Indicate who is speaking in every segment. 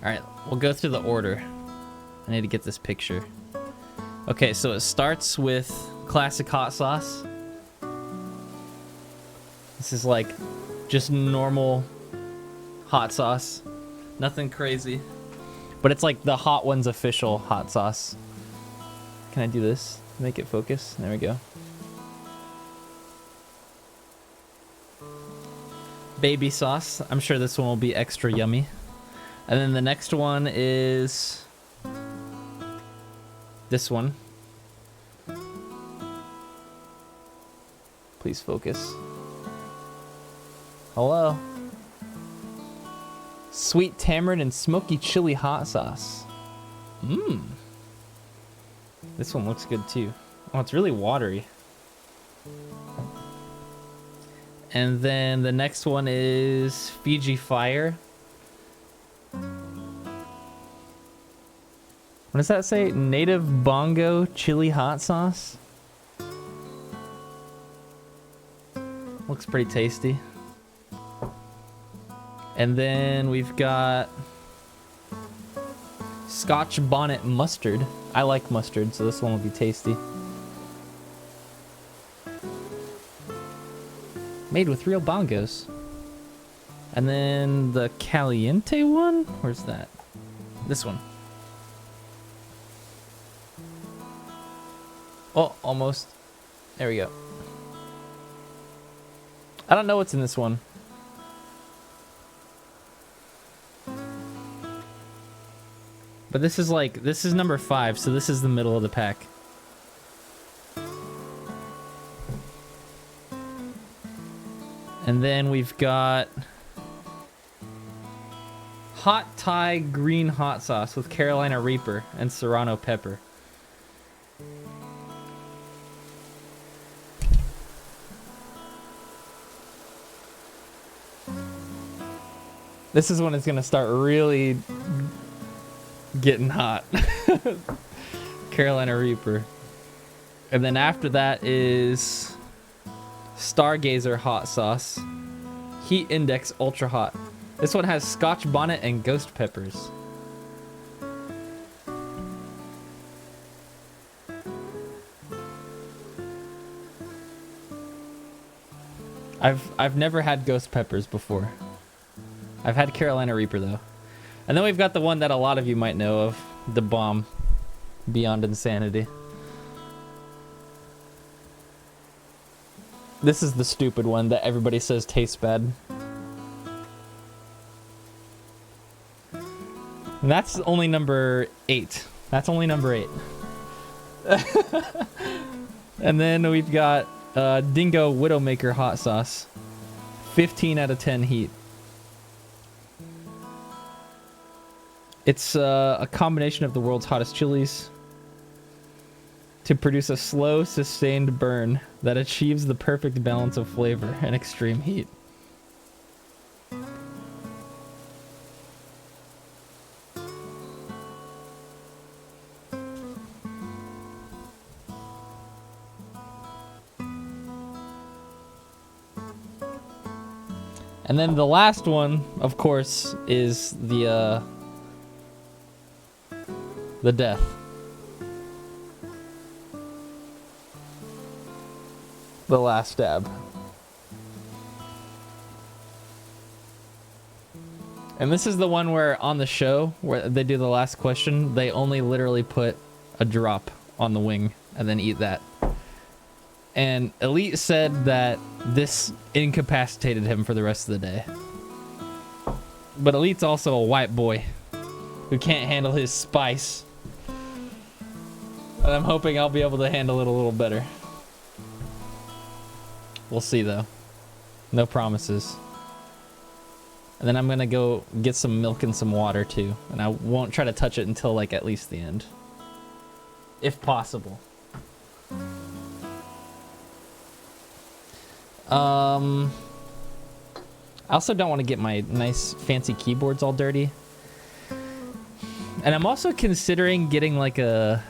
Speaker 1: Alright, we'll go through the order. I need to get this picture. Okay, so it starts with classic hot sauce. This is like just normal hot sauce. Nothing crazy. But it's like the Hot Ones official hot sauce. Can I do this? Make it focus? There we go. Baby sauce. I'm sure this one will be extra yummy. And then the next one is this one. Please focus. Hello. Sweet tamarind and smoky chili hot sauce. Mmm. This one looks good too. Oh, it's really watery. And then the next one is Fiji Fire. What does that say? Native Bongo chili hot sauce. Looks pretty tasty. And then we've got Scotch Bonnet mustard. I like mustard, so this one will be tasty. Made with real bongos. And then the Caliente one? Where's that? This one. Oh, almost. There we go. I don't know what's in this one. But this is like, this is number 5, so this is the middle of the pack. And then we've got Hot Thai green hot sauce with Carolina Reaper and Serrano pepper. This is when it's gonna start really getting hot. Carolina Reaper. And then after that is Stargazer hot sauce. Heat Index Ultra Hot. This one has Scotch Bonnet and ghost peppers. I've never had ghost peppers before. I've had Carolina Reaper though. And then we've got the one that a lot of you might know of, the bomb, Beyond Insanity. This is the stupid one that everybody says tastes bad. And that's only number 8. That's only number 8. And then we've got Dingo Widowmaker hot sauce. 15 out of 10 heat. It's a combination of the world's hottest chilies to produce a slow, sustained burn that achieves the perfect balance of flavor and extreme heat. And then the last one, of course, is the death. The last stab. And this is the one where on the show, where they do the last question, they only literally put a drop on the wing and then eat that. And Elite said that this incapacitated him for the rest of the day. But Elite's also a white boy who can't handle his spice. And I'm hoping I'll be able to handle it a little better. We'll see though. No promises. And then I'm gonna go get some milk and some water too. And I won't try to touch it until like at least the end. If possible. I also don't want to get my nice fancy keyboards all dirty. And I'm also considering getting like a...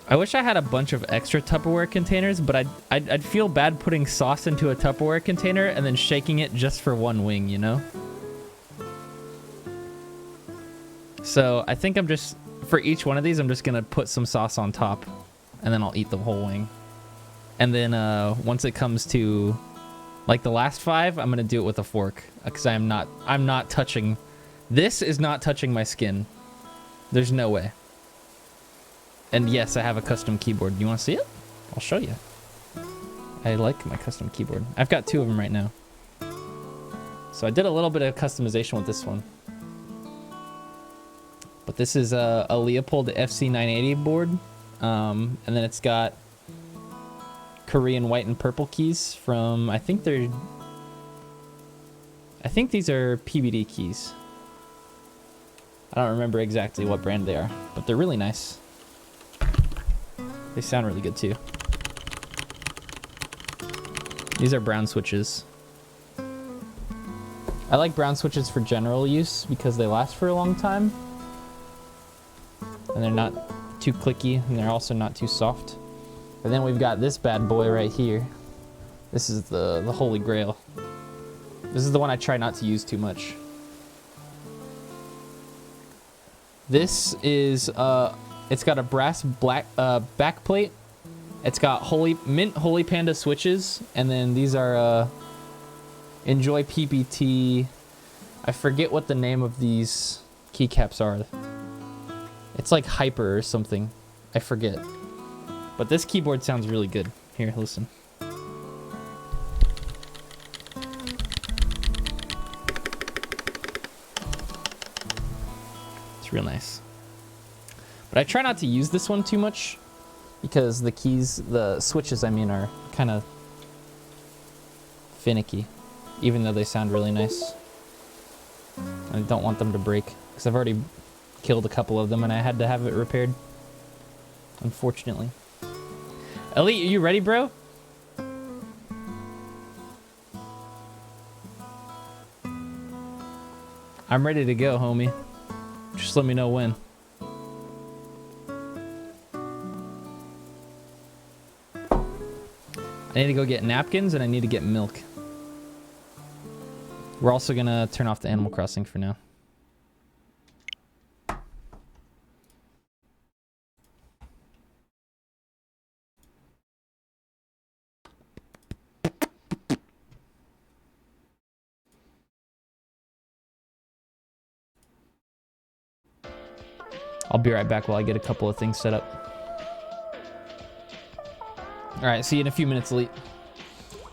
Speaker 1: I wish I had a bunch of extra Tupperware containers, but I'd feel bad putting sauce into a Tupperware container and then shaking it just for one wing, you know? So I think I'm just, for each one of these, I'm just gonna put some sauce on top, and then I'll eat the whole wing. And then once it comes to like the last 5, I'm gonna do it with a fork, because I'm not touching. This is not touching my skin. There's no way. And yes, I have a custom keyboard. You want to see it? I'll show you. I like my custom keyboard. I've got 2 of them right now. So I did a little bit of customization with this one. But this is a Leopold FC980 board. And then it's got Korean white and purple keys from, I think these are PBD keys. I don't remember exactly what brand they are, but they're really nice. They sound really good too. These are brown switches. I like brown switches for general use because they last for a long time. And they're not too clicky, and they're also not too soft. And then we've got this bad boy right here. This is the holy grail. This is the one I try not to use too much. This is, it's got a brass black back plate. It's got mint Holy Panda switches, and then these are Enjoy PPT. I forget what the name of these keycaps are. It's like Hyper or something. I forget. But this keyboard sounds really good. Here, listen. It's real nice. But I try not to use this one too much because the switches, I mean, are kind of finicky, even though they sound really nice. I don't want them to break because I've already killed a couple of them and I had to have it repaired, unfortunately. Elite, are you ready, bro? I'm ready to go, homie. Just let me know when. I need to go get napkins and I need to get milk. We're also gonna turn off the Animal Crossing for now. I'll be right back while I get a couple of things set up. All right, see you in a few minutes, Elite.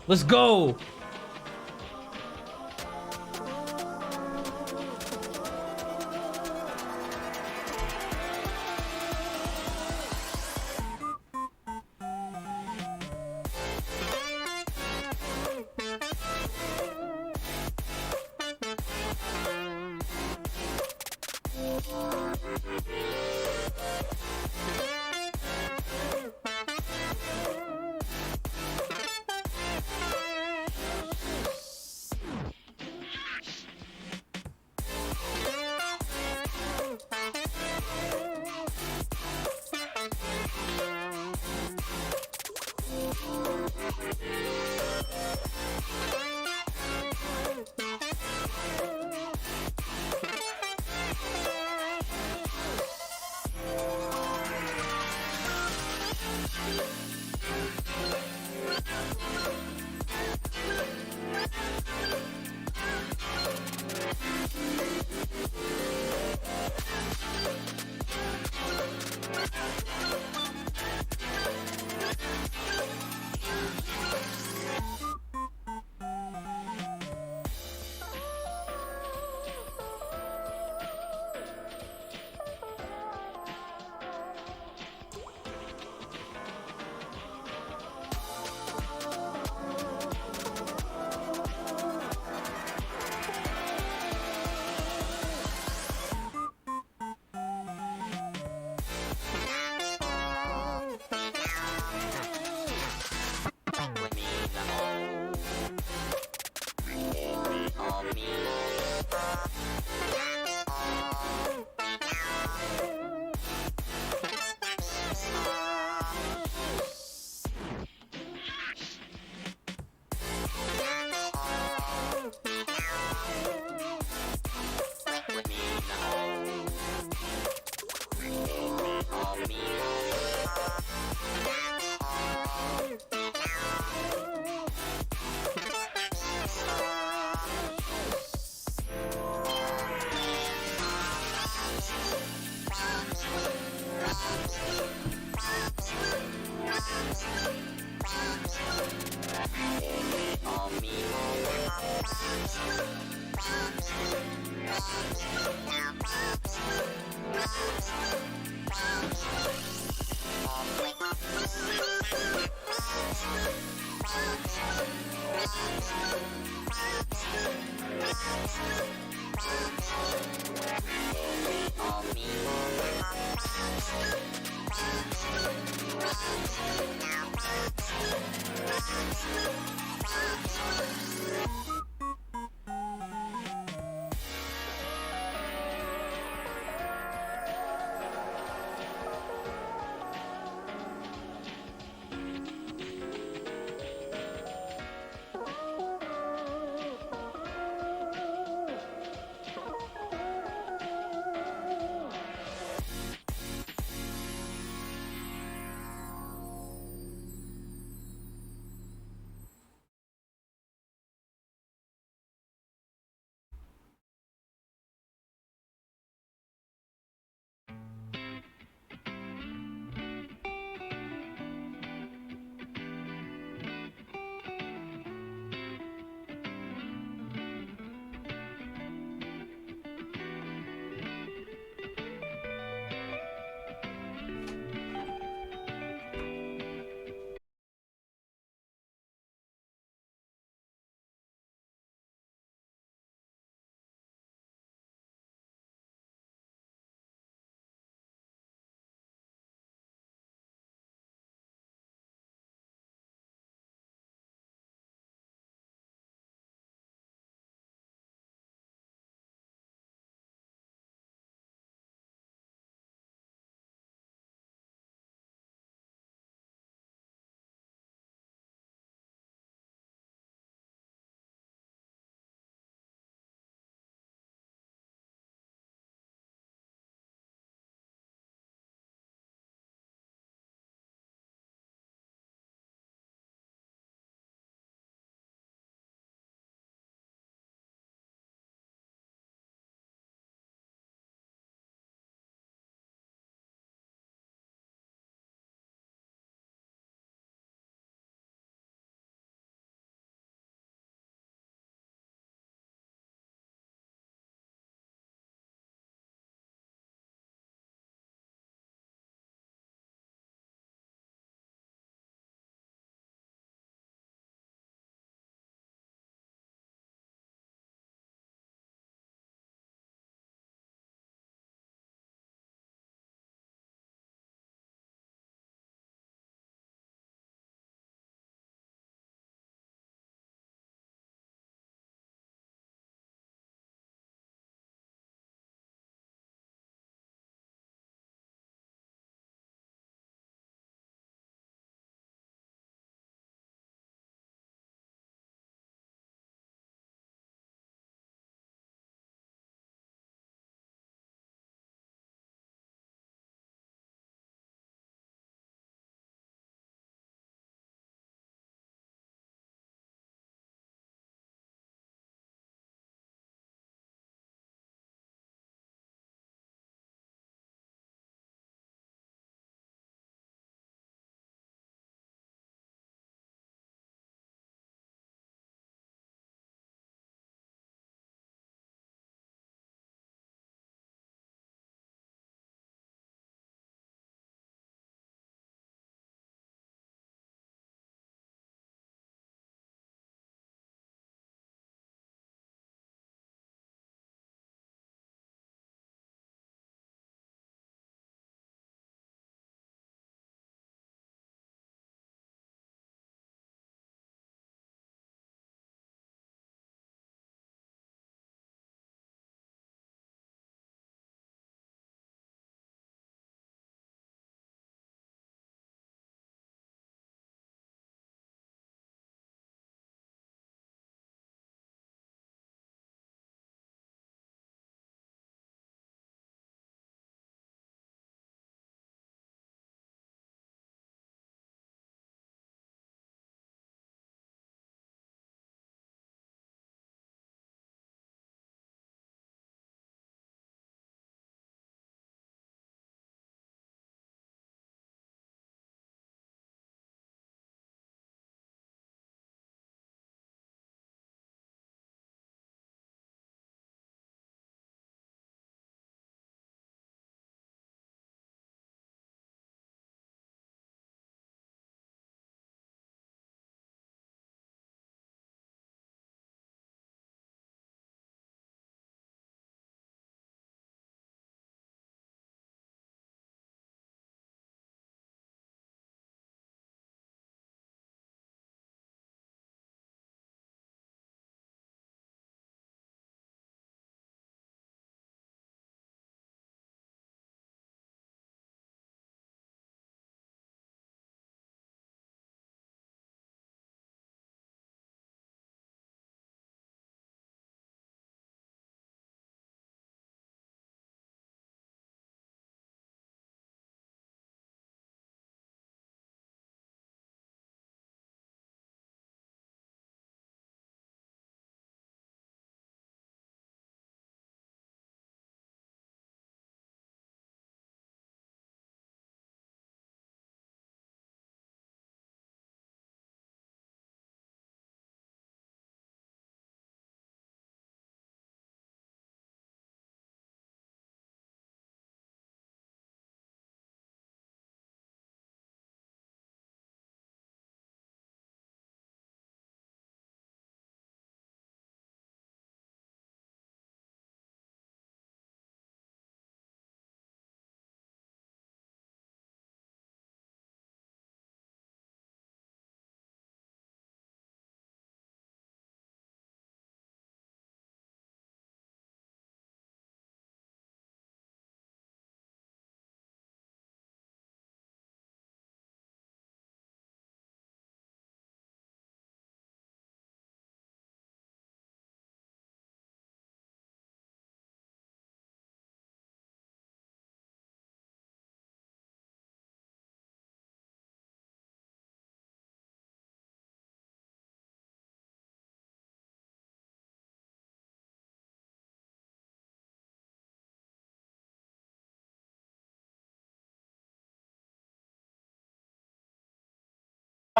Speaker 1: Let's go!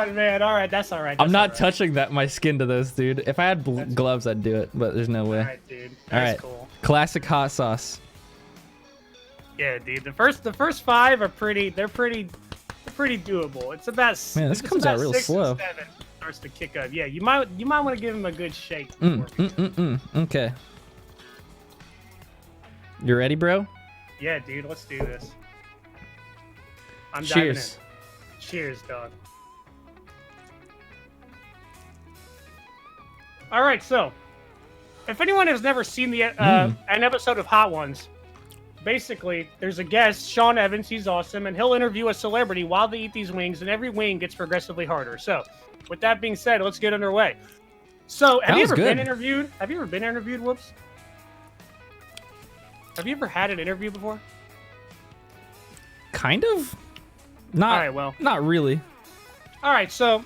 Speaker 2: man. All right, that's all right.
Speaker 1: I'm not touching my skin to those, dude. If I had gloves, I'd do it, but there's no way.
Speaker 2: All right, dude.
Speaker 1: All
Speaker 2: That's
Speaker 1: right.
Speaker 2: cool.
Speaker 1: Classic hot sauce.
Speaker 2: Yeah, dude. The first 5 are pretty. They're pretty doable. It's about.
Speaker 1: Man, this comes out real
Speaker 2: 6
Speaker 1: slow.
Speaker 2: and 7 starts to kick up. Yeah, you might want to give him a good shake.
Speaker 1: Okay. You ready, bro?
Speaker 2: Yeah, dude. Let's do this. I'm
Speaker 1: Cheers.
Speaker 2: diving in. Cheers, dog. All right, so if anyone has never seen the an episode of Hot Ones, basically there's a guest, Sean Evans. He's awesome, and he'll interview a celebrity while they eat these wings, and every wing gets progressively harder. So, with that being said, let's get underway. So, have you ever been interviewed? Have you ever been interviewed, Whoops? Have you ever had an interview before?
Speaker 1: Kind of. Not.
Speaker 2: All right, well,
Speaker 1: not really.
Speaker 2: All right, so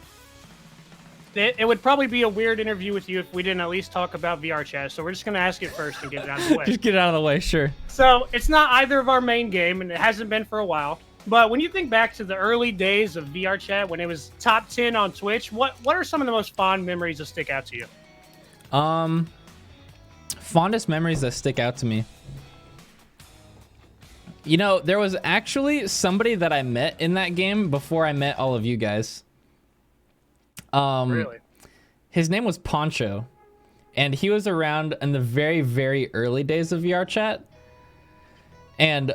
Speaker 2: it would probably be a weird interview with you if we didn't at least talk about VR chat. So we're just going to ask it first and get it out of the way.
Speaker 1: Just get it out of the way, sure.
Speaker 2: So it's not either of our main game, and it hasn't been for a while. But when you think back to the early days of VR chat, when it was top 10 on Twitch, what are some of the most fond memories that stick out to you?
Speaker 1: Fondest memories that stick out to me. You know, there was actually somebody that I met in that game before I met all of you guys.
Speaker 2: Really?
Speaker 1: His name was Poncho, and he was around in the very, very early days of VR chat. And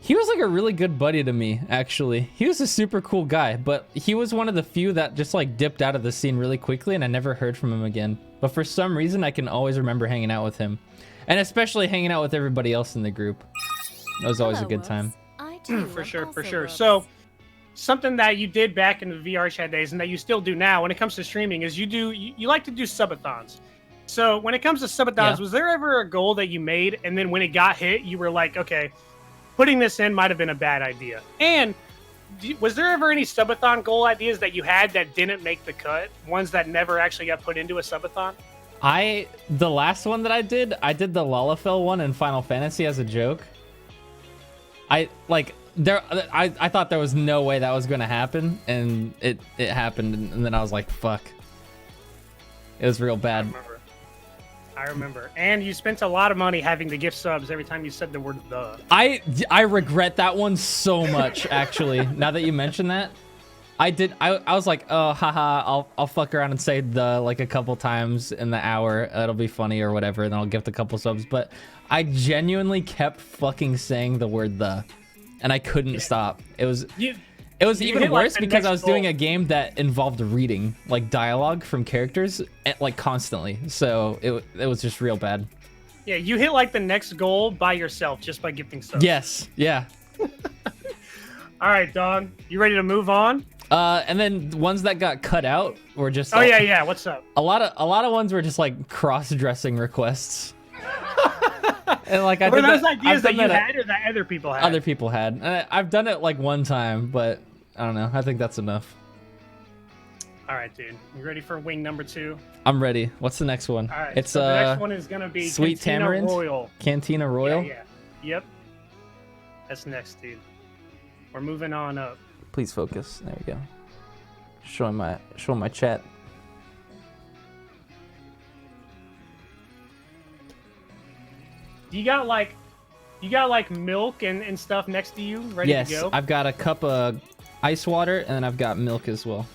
Speaker 1: he was like a really good buddy to me, actually. He was a super cool guy, but he was one of the few that just like dipped out of the scene really quickly, and I never heard from him again. But for some reason, I can always remember hanging out with him, and especially hanging out with everybody else in the group. It was always a good time.
Speaker 2: For sure. So something that you did back in the VR chat days and that you still do now when it comes to streaming is you like to do subathons. So when it comes to subathons, was there ever a goal that you made and then when it got hit, you were like, okay, putting this in might have been a bad idea? And was there ever any subathon goal ideas that you had that didn't make the cut? Ones that never actually got put into a subathon?
Speaker 1: The last one that I did the Lalafell one in Final Fantasy as a joke. I thought there was no way that was going to happen, and it happened, and then I was like, fuck. It was real bad.
Speaker 2: I remember. And you spent a lot of money having to gift subs every time you said the word the.
Speaker 1: I regret that one so much, actually. Now that you mention that. I was like, oh, haha, I'll fuck around and say the like a couple times in the hour. It'll be funny or whatever, and then I'll gift a couple subs. But I genuinely kept fucking saying the word the, and I couldn't stop. It was even worse because I was doing a game that involved reading like dialogue from characters like constantly. So it was just real bad.
Speaker 2: Yeah, you hit like the next goal by yourself just by gifting subs.
Speaker 1: Yes, yeah.
Speaker 2: All right, dog. You ready to move on?
Speaker 1: And then ones that got cut out were just.
Speaker 2: Oh yeah. What's up?
Speaker 1: A lot of ones were just like cross-dressing requests. And like
Speaker 2: were those ideas that you had or that other people had?
Speaker 1: Other people had. I've done it like one time, but I don't know. I think that's enough.
Speaker 2: All right, dude. You ready for wing number 2?
Speaker 1: I'm ready. What's the next one?
Speaker 2: All right.
Speaker 1: It's
Speaker 2: so the next one is gonna be
Speaker 1: Sweet
Speaker 2: Cantina
Speaker 1: Tamarind
Speaker 2: Royal.
Speaker 1: Cantina Royal.
Speaker 2: Yeah. Yep. That's next, dude. We're moving on up.
Speaker 1: Please focus. There we go. Showing my chat.
Speaker 2: You got like milk and stuff next to you ready to go?
Speaker 1: Yes, I've got a cup of ice water and then I've got milk as well.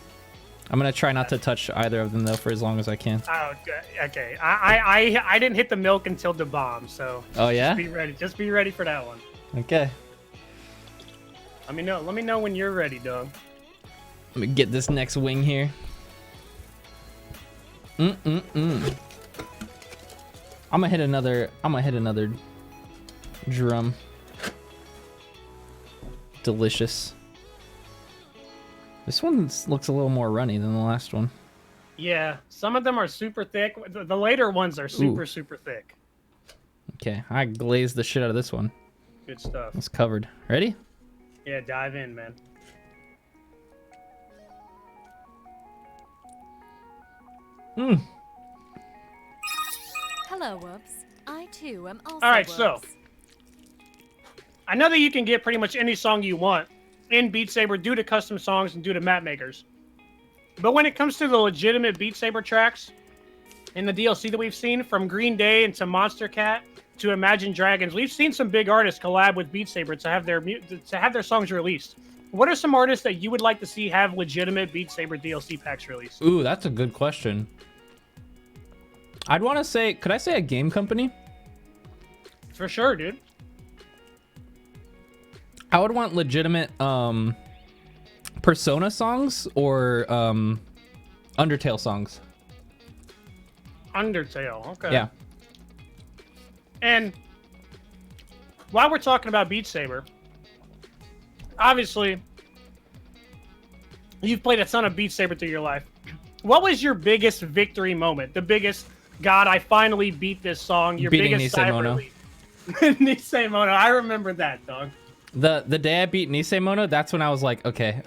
Speaker 1: I'm gonna try not to touch either of them though for as long as I can.
Speaker 2: Oh, okay. I didn't hit the milk until the bomb, so.
Speaker 1: Oh yeah.
Speaker 2: Just be ready. Just be ready for that one.
Speaker 1: Okay.
Speaker 2: Let me know when you're ready, dog.
Speaker 1: Let me get this next wing here. I'm gonna hit another drum. Delicious. This one looks a little more runny than the last one.
Speaker 2: Yeah, some of them are super thick. The later ones are super thick.
Speaker 1: Okay, I glazed the shit out of this one.
Speaker 2: Good stuff.
Speaker 1: It's covered. Ready?
Speaker 2: Yeah, dive in, man.
Speaker 3: Hello, Whoops. I too am also.
Speaker 2: All right,
Speaker 3: Whoops.
Speaker 2: so I know that you can get pretty much any song you want. in Beat Saber due to custom songs and due to map makers. But when it comes to the legitimate Beat Saber tracks in the DLC that we've seen, from Green Day and to Monster Cat to Imagine Dragons, we've seen some big artists collab with Beat Saber to have their songs released. What are some artists that you would like to see have legitimate Beat Saber DLC packs released?
Speaker 1: Ooh, that's a good question. I'd want to say, could I say a game company?
Speaker 2: For sure, dude.
Speaker 1: I would want legitimate Persona songs or Undertale songs.
Speaker 2: Undertale, okay.
Speaker 1: Yeah.
Speaker 2: And while we're talking about Beat Saber, obviously, you've played a ton of Beat Saber through your life. What was your biggest victory moment? The biggest, God, I finally beat this song. Your
Speaker 1: Beating
Speaker 2: biggest
Speaker 1: Nisemono.
Speaker 2: Nisemono. I remember that, dog.
Speaker 1: The day I beat Nisemono, that's when I was like, okay,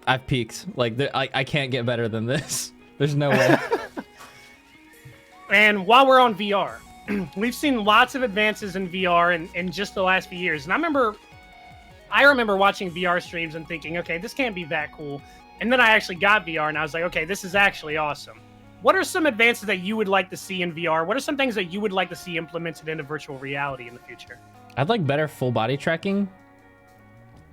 Speaker 1: I've peaked. Like, I can't get better than this. There's no way.
Speaker 2: And while we're on VR, we've seen lots of advances in VR in just the last few years. And I remember watching VR streams and thinking, okay, this can't be that cool. And then I actually got VR and I was like, okay, this is actually awesome. What are some advances that you would like to see in VR? What are some things that you would like to see implemented into virtual reality in the future?
Speaker 1: I'd like better full body tracking.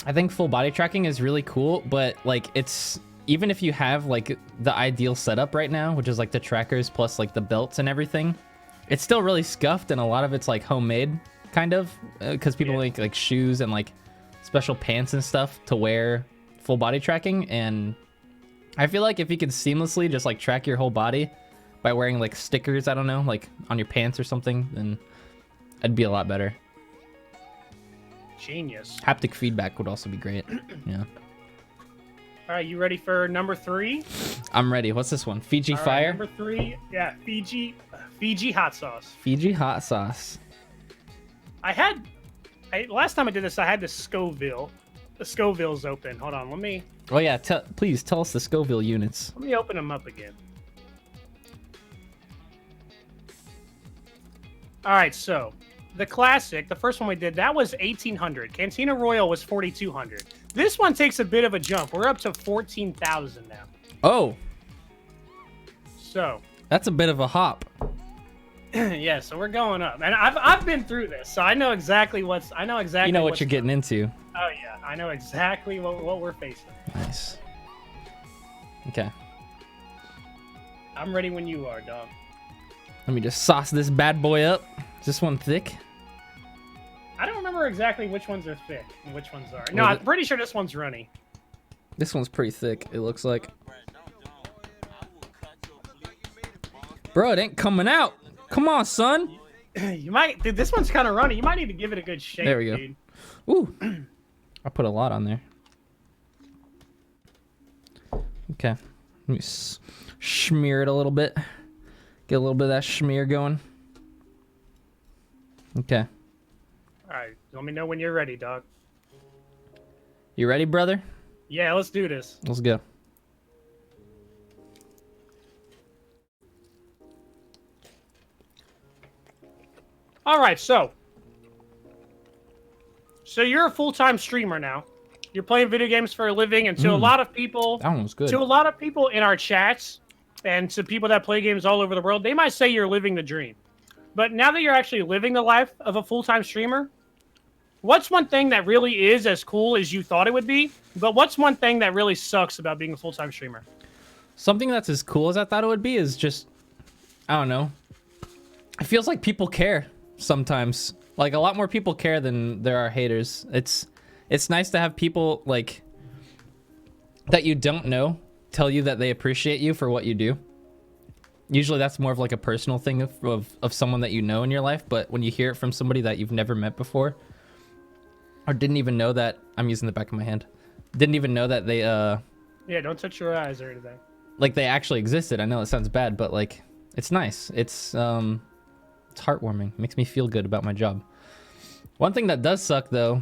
Speaker 1: I think full body tracking is really cool, but like it's, even if you have like the ideal setup right now, which is like the trackers plus like the belts and everything, it's still really scuffed, and a lot of it's like homemade kind of, because people make like shoes and like special pants and stuff to wear full body tracking. And I feel like if you could seamlessly just like track your whole body by wearing like stickers, I don't know, like on your pants or something, then it'd be a lot better.
Speaker 2: Genius.
Speaker 1: Haptic feedback would also be great. Yeah.
Speaker 2: All right, you ready for number 3?
Speaker 1: I'm ready. What's this one? Fiji Fire?
Speaker 2: Number 3, yeah, Fiji hot sauce.
Speaker 1: Fiji hot sauce.
Speaker 2: Last time I did this, I had the Scoville. The Scoville's open. Hold on, let me
Speaker 1: Oh yeah, please tell us the Scoville units.
Speaker 2: open them up again. All right, so the classic, the first one we did, that was 1800. Cantina Royal was 4200. This one takes a bit of a jump. We're up to 14,000 now.
Speaker 1: Oh,
Speaker 2: So,
Speaker 1: that's a bit of a hop.
Speaker 2: yeah, so we're going up. And I've been through this, so I know exactly what
Speaker 1: You know what you're getting into.
Speaker 2: Oh yeah, I know exactly what we're facing.
Speaker 1: Nice. Okay.
Speaker 2: I'm ready when you are, dog.
Speaker 1: Let me just sauce this bad boy up. Is this one thick?
Speaker 2: I don't remember exactly which ones are thick and which ones are. No, I'm pretty sure this one's runny.
Speaker 1: This one's pretty thick, it looks like. Bro, it ain't coming out. Come on, son.
Speaker 2: You might. Dude, this one's kind of runny. You might need to give it a good shake.
Speaker 1: There we go.
Speaker 2: Dude.
Speaker 1: Ooh. I put a lot on there. Okay. Let me smear it a little bit. Get a little bit of that smear going. Okay.
Speaker 2: All right. Let me know when you're ready, dog.
Speaker 1: You ready, brother?
Speaker 2: Yeah, let's do this.
Speaker 1: Let's go.
Speaker 2: All right, so you're a full-time streamer now. You're playing video games for a living, and to a lot of people,
Speaker 1: That one was good.
Speaker 2: to a lot of people in our chats, and to people that play games all over the world, they might say you're living the dream. But now that you're actually living the life of a full-time streamer, what's one thing that really is as cool as you thought it would be? But what's one thing that really sucks about being a full-time streamer?
Speaker 1: Something that's as cool as I thought it would be is just, I don't know. It feels like people care sometimes. Like a lot more people care than there are haters. It's nice to have people like that you don't know tell you that they appreciate you for what you do. Usually that's more of like a personal thing of someone that you know in your life, but when you hear it from somebody that you've never met before or didn't even know that, I'm using the back of my hand, didn't even know that they
Speaker 2: Yeah, don't touch your eyes or anything.
Speaker 1: like they actually existed. I know it sounds bad, but like it's nice. It's heartwarming. It makes me feel good about my job. One thing that does suck though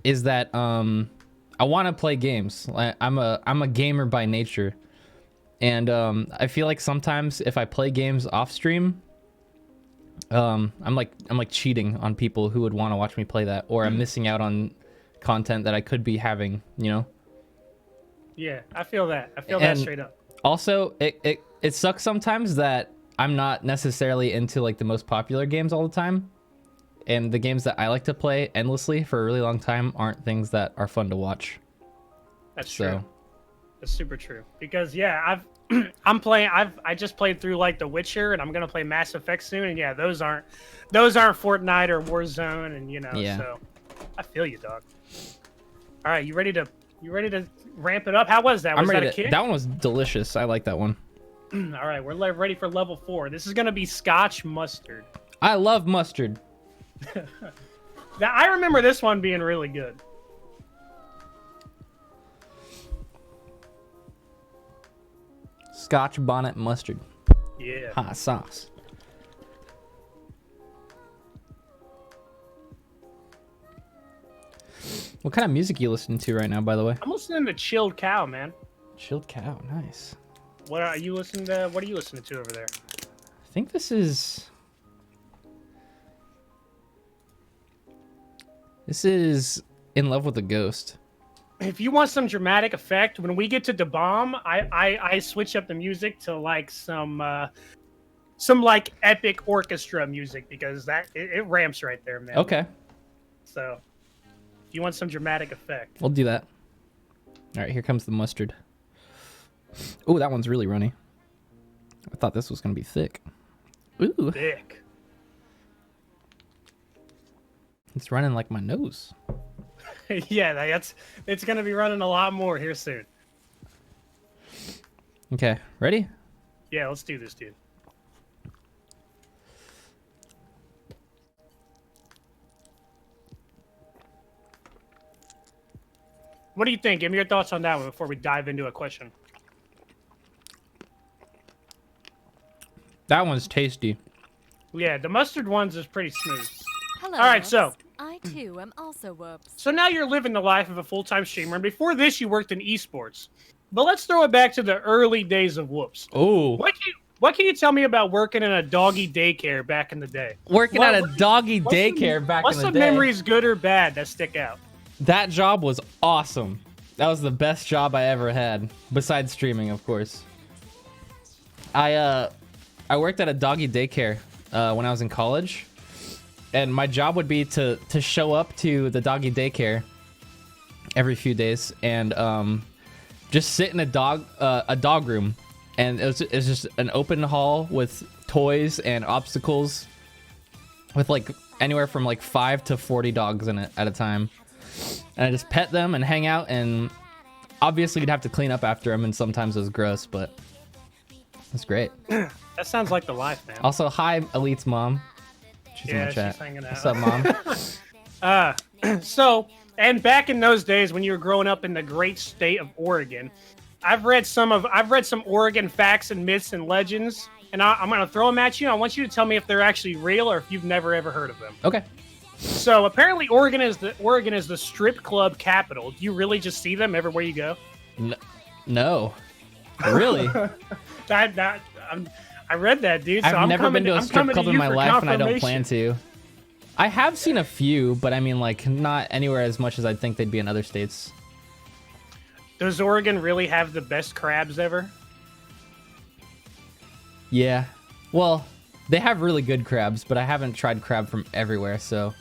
Speaker 1: is that I want to play games. I'm a gamer by nature, and I feel like sometimes if I play games off stream, I'm like cheating on people who would want to watch me play that, or I'm missing out on content that I could be having, you know?
Speaker 2: Yeah, I feel that. I feel that straight up.
Speaker 1: Also, it sucks sometimes that I'm not necessarily into like the most popular games all the time. And the games that I like to play endlessly for a really long time aren't things that are fun to watch.
Speaker 2: That's true. That's super true. Because yeah, I just played through like The Witcher, and I'm gonna play Mass Effect soon, and yeah, those aren't Fortnite or Warzone, and you know, so I feel you, dog. All right, you ready to ramp it up? How was that? Was that a kick?
Speaker 1: That one was delicious. I like that one.
Speaker 2: All right, we're ready for level 4. This is gonna be Scotch mustard.
Speaker 1: I love mustard.
Speaker 2: Now, I remember this one being really good.
Speaker 1: Scotch bonnet mustard.
Speaker 2: Yeah.
Speaker 1: Hot sauce. What kind of music you listening to right now, by the way?
Speaker 2: I'm listening to Chilled Cow, man.
Speaker 1: Chilled Cow, nice.
Speaker 2: What are you listening to? What are you listening to over there?
Speaker 1: I think this is In Love with a Ghost.
Speaker 2: If you want some dramatic effect, when we get to the bomb, I switch up the music to like some like epic orchestra music, because it ramps right there, man.
Speaker 1: Okay.
Speaker 2: So, if you want some dramatic effect,
Speaker 1: we'll do that. All right, here comes the mustard. Oh, that one's really runny. I thought this was gonna be thick. Ooh.
Speaker 2: Thick.
Speaker 1: It's running like my nose.
Speaker 2: Yeah, it's gonna be running a lot more here soon.
Speaker 1: Okay, ready?
Speaker 2: Yeah, let's do this, dude. What do you think? Give me your thoughts on that one before we dive into a question.
Speaker 1: That one's tasty.
Speaker 2: Yeah, the mustard ones is pretty smooth.
Speaker 3: Hello,
Speaker 2: all right,
Speaker 3: Woops.
Speaker 2: so
Speaker 3: I too am also Woops.
Speaker 2: So now you're living the life of a full-time streamer, and before this you worked in esports. But let's throw it back to the early days of Woops.
Speaker 1: Oh.
Speaker 2: What can you tell me about working in a doggy daycare back in the day?
Speaker 1: Working at a doggy daycare back in the day.
Speaker 2: What's some memories, good or bad, that stick out?
Speaker 1: That job was awesome. That was the best job I ever had, besides streaming, of course. I worked at a doggy daycare when I was in college, and my job would be to show up to the doggy daycare every few days and just sit in a dog room, and it was just an open hall with toys and obstacles with like anywhere from like 5 to 40 dogs in it at a time. And I just pet them and hang out, and obviously you'd have to clean up after them, and sometimes it was gross, but it's great.
Speaker 2: That sounds like the life, man.
Speaker 1: Also, hi, Elite's mom. She's in the chat.
Speaker 2: She's hanging out.
Speaker 1: What's up, Mom?
Speaker 2: So, and back in those days when you were growing up in the great state of Oregon, I've read some Oregon facts and myths and legends, and I'm gonna throw them at you. I want you to tell me if they're actually real or if you've never ever heard of them.
Speaker 1: Okay.
Speaker 2: So apparently Oregon is the strip club capital. Do you really just see them everywhere you go?
Speaker 1: No. Really?
Speaker 2: I read that, dude.
Speaker 1: I've never been to a strip club in my life, and I don't plan to. I have seen a few, but I mean, like, not anywhere as much as I'd think they'd be in other states.
Speaker 2: Does Oregon really have the best crabs ever?
Speaker 1: Yeah. Well, they have really good crabs, but I haven't tried crab from everywhere, so...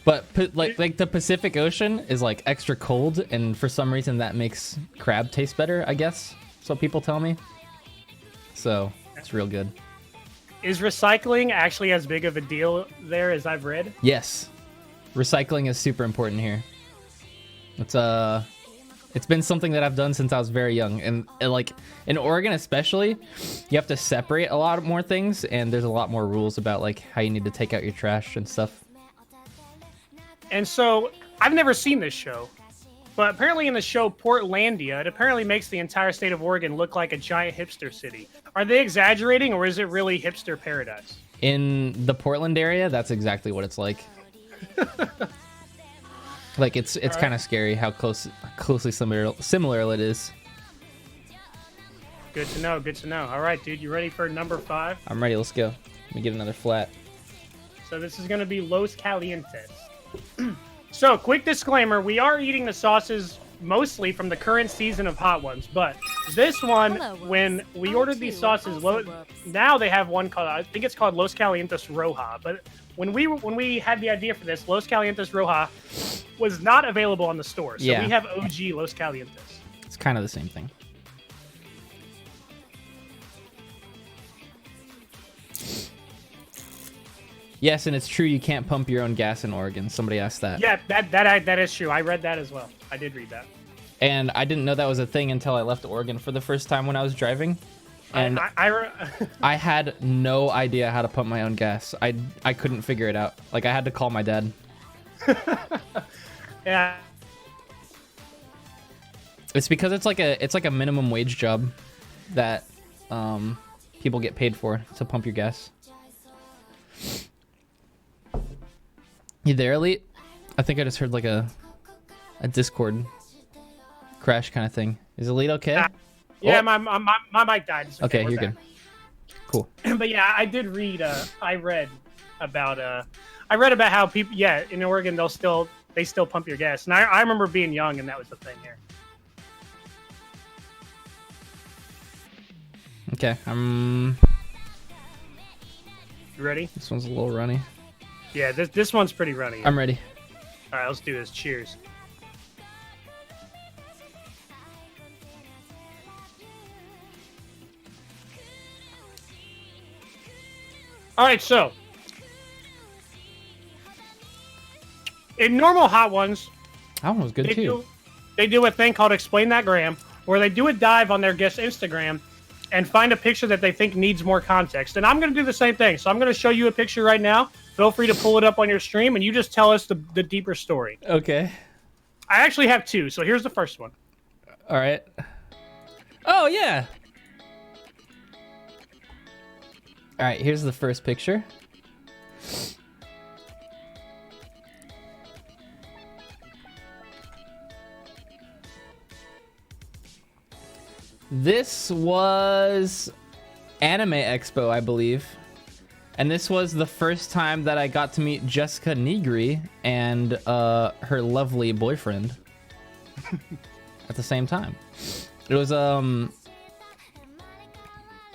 Speaker 1: But, like the Pacific Ocean is, like, extra cold, and for some reason that makes crab taste better, I guess. That's what people tell me. So, it's real good.
Speaker 2: Is recycling actually as big of a deal there as I've read?
Speaker 1: Yes. Recycling is super important here. It's been something that I've done since I was very young. And like, in Oregon especially, you have to separate a lot more things, and there's a lot more rules about, like, how you need to take out your trash and stuff.
Speaker 2: And so, I've never seen this show, but apparently in the show Portlandia, it apparently makes the entire state of Oregon look like a giant hipster city. Are they exaggerating, or is it really hipster paradise?
Speaker 1: In the Portland area, that's exactly what it's like. Like, it's right. Kind of scary how closely similar it is.
Speaker 2: Good to know, good to know. All right, dude, you ready for number 5?
Speaker 1: I'm ready, let's go. Let me get another flat.
Speaker 2: So this is going to be Los Calientes. So, quick disclaimer: we are eating the sauces mostly from the current season of Hot Ones, but this one,
Speaker 3: Hello, Woops.
Speaker 2: when we
Speaker 3: I
Speaker 2: ordered
Speaker 3: too
Speaker 2: these
Speaker 3: am
Speaker 2: sauces,
Speaker 3: also Woops.
Speaker 2: now they have one called, I think it's called Los Calientes Roja. But when we had the idea for this, Los Calientes Roja was not available on the store, so
Speaker 1: Yeah.
Speaker 2: we have OG Los Calientes.
Speaker 1: It's kind of the same thing. Yes, and it's true you can't pump your own gas in Oregon. Somebody asked that.
Speaker 2: Yeah, that is true. I read that as well. I did read that.
Speaker 1: And I didn't know that was a thing until I left Oregon for the first time when I was driving. And I had no idea how to pump my own gas. I couldn't figure it out. Like, I had to call my dad.
Speaker 2: Yeah.
Speaker 1: It's because it's like a minimum wage job that people get paid for to pump your gas. You there, Elite? I think I just heard like a Discord crash kind of thing. Is Elite okay?
Speaker 2: Yeah,
Speaker 1: Oh.
Speaker 2: my mic died. It's
Speaker 1: Okay,
Speaker 2: we're
Speaker 1: you're
Speaker 2: back.
Speaker 1: good. Cool.
Speaker 2: But yeah, I did read. I read about how people. Yeah, in Oregon they still pump your gas, and I remember being young and that was the thing here.
Speaker 1: Okay,
Speaker 2: You ready?
Speaker 1: this one's a little runny.
Speaker 2: Yeah, this one's pretty runny.
Speaker 1: I'm ready.
Speaker 2: All right, let's do this. Cheers. All right, so in normal Hot Ones,
Speaker 1: That one was good too.
Speaker 2: they do a thing called Explain That Gram, where they do a dive on their guest Instagram and find a picture that they think needs more context. And I'm going to do the same thing. So I'm going to show you a picture right now. Feel free to pull it up on your stream, and you just tell us the deeper story.
Speaker 1: Okay.
Speaker 2: I actually have two, so here's the first one.
Speaker 1: All right. Oh yeah. All right, here's the first picture. This was Anime Expo, I believe. And this was the first time that I got to meet Jessica Negri and her lovely boyfriend at the same time. It was that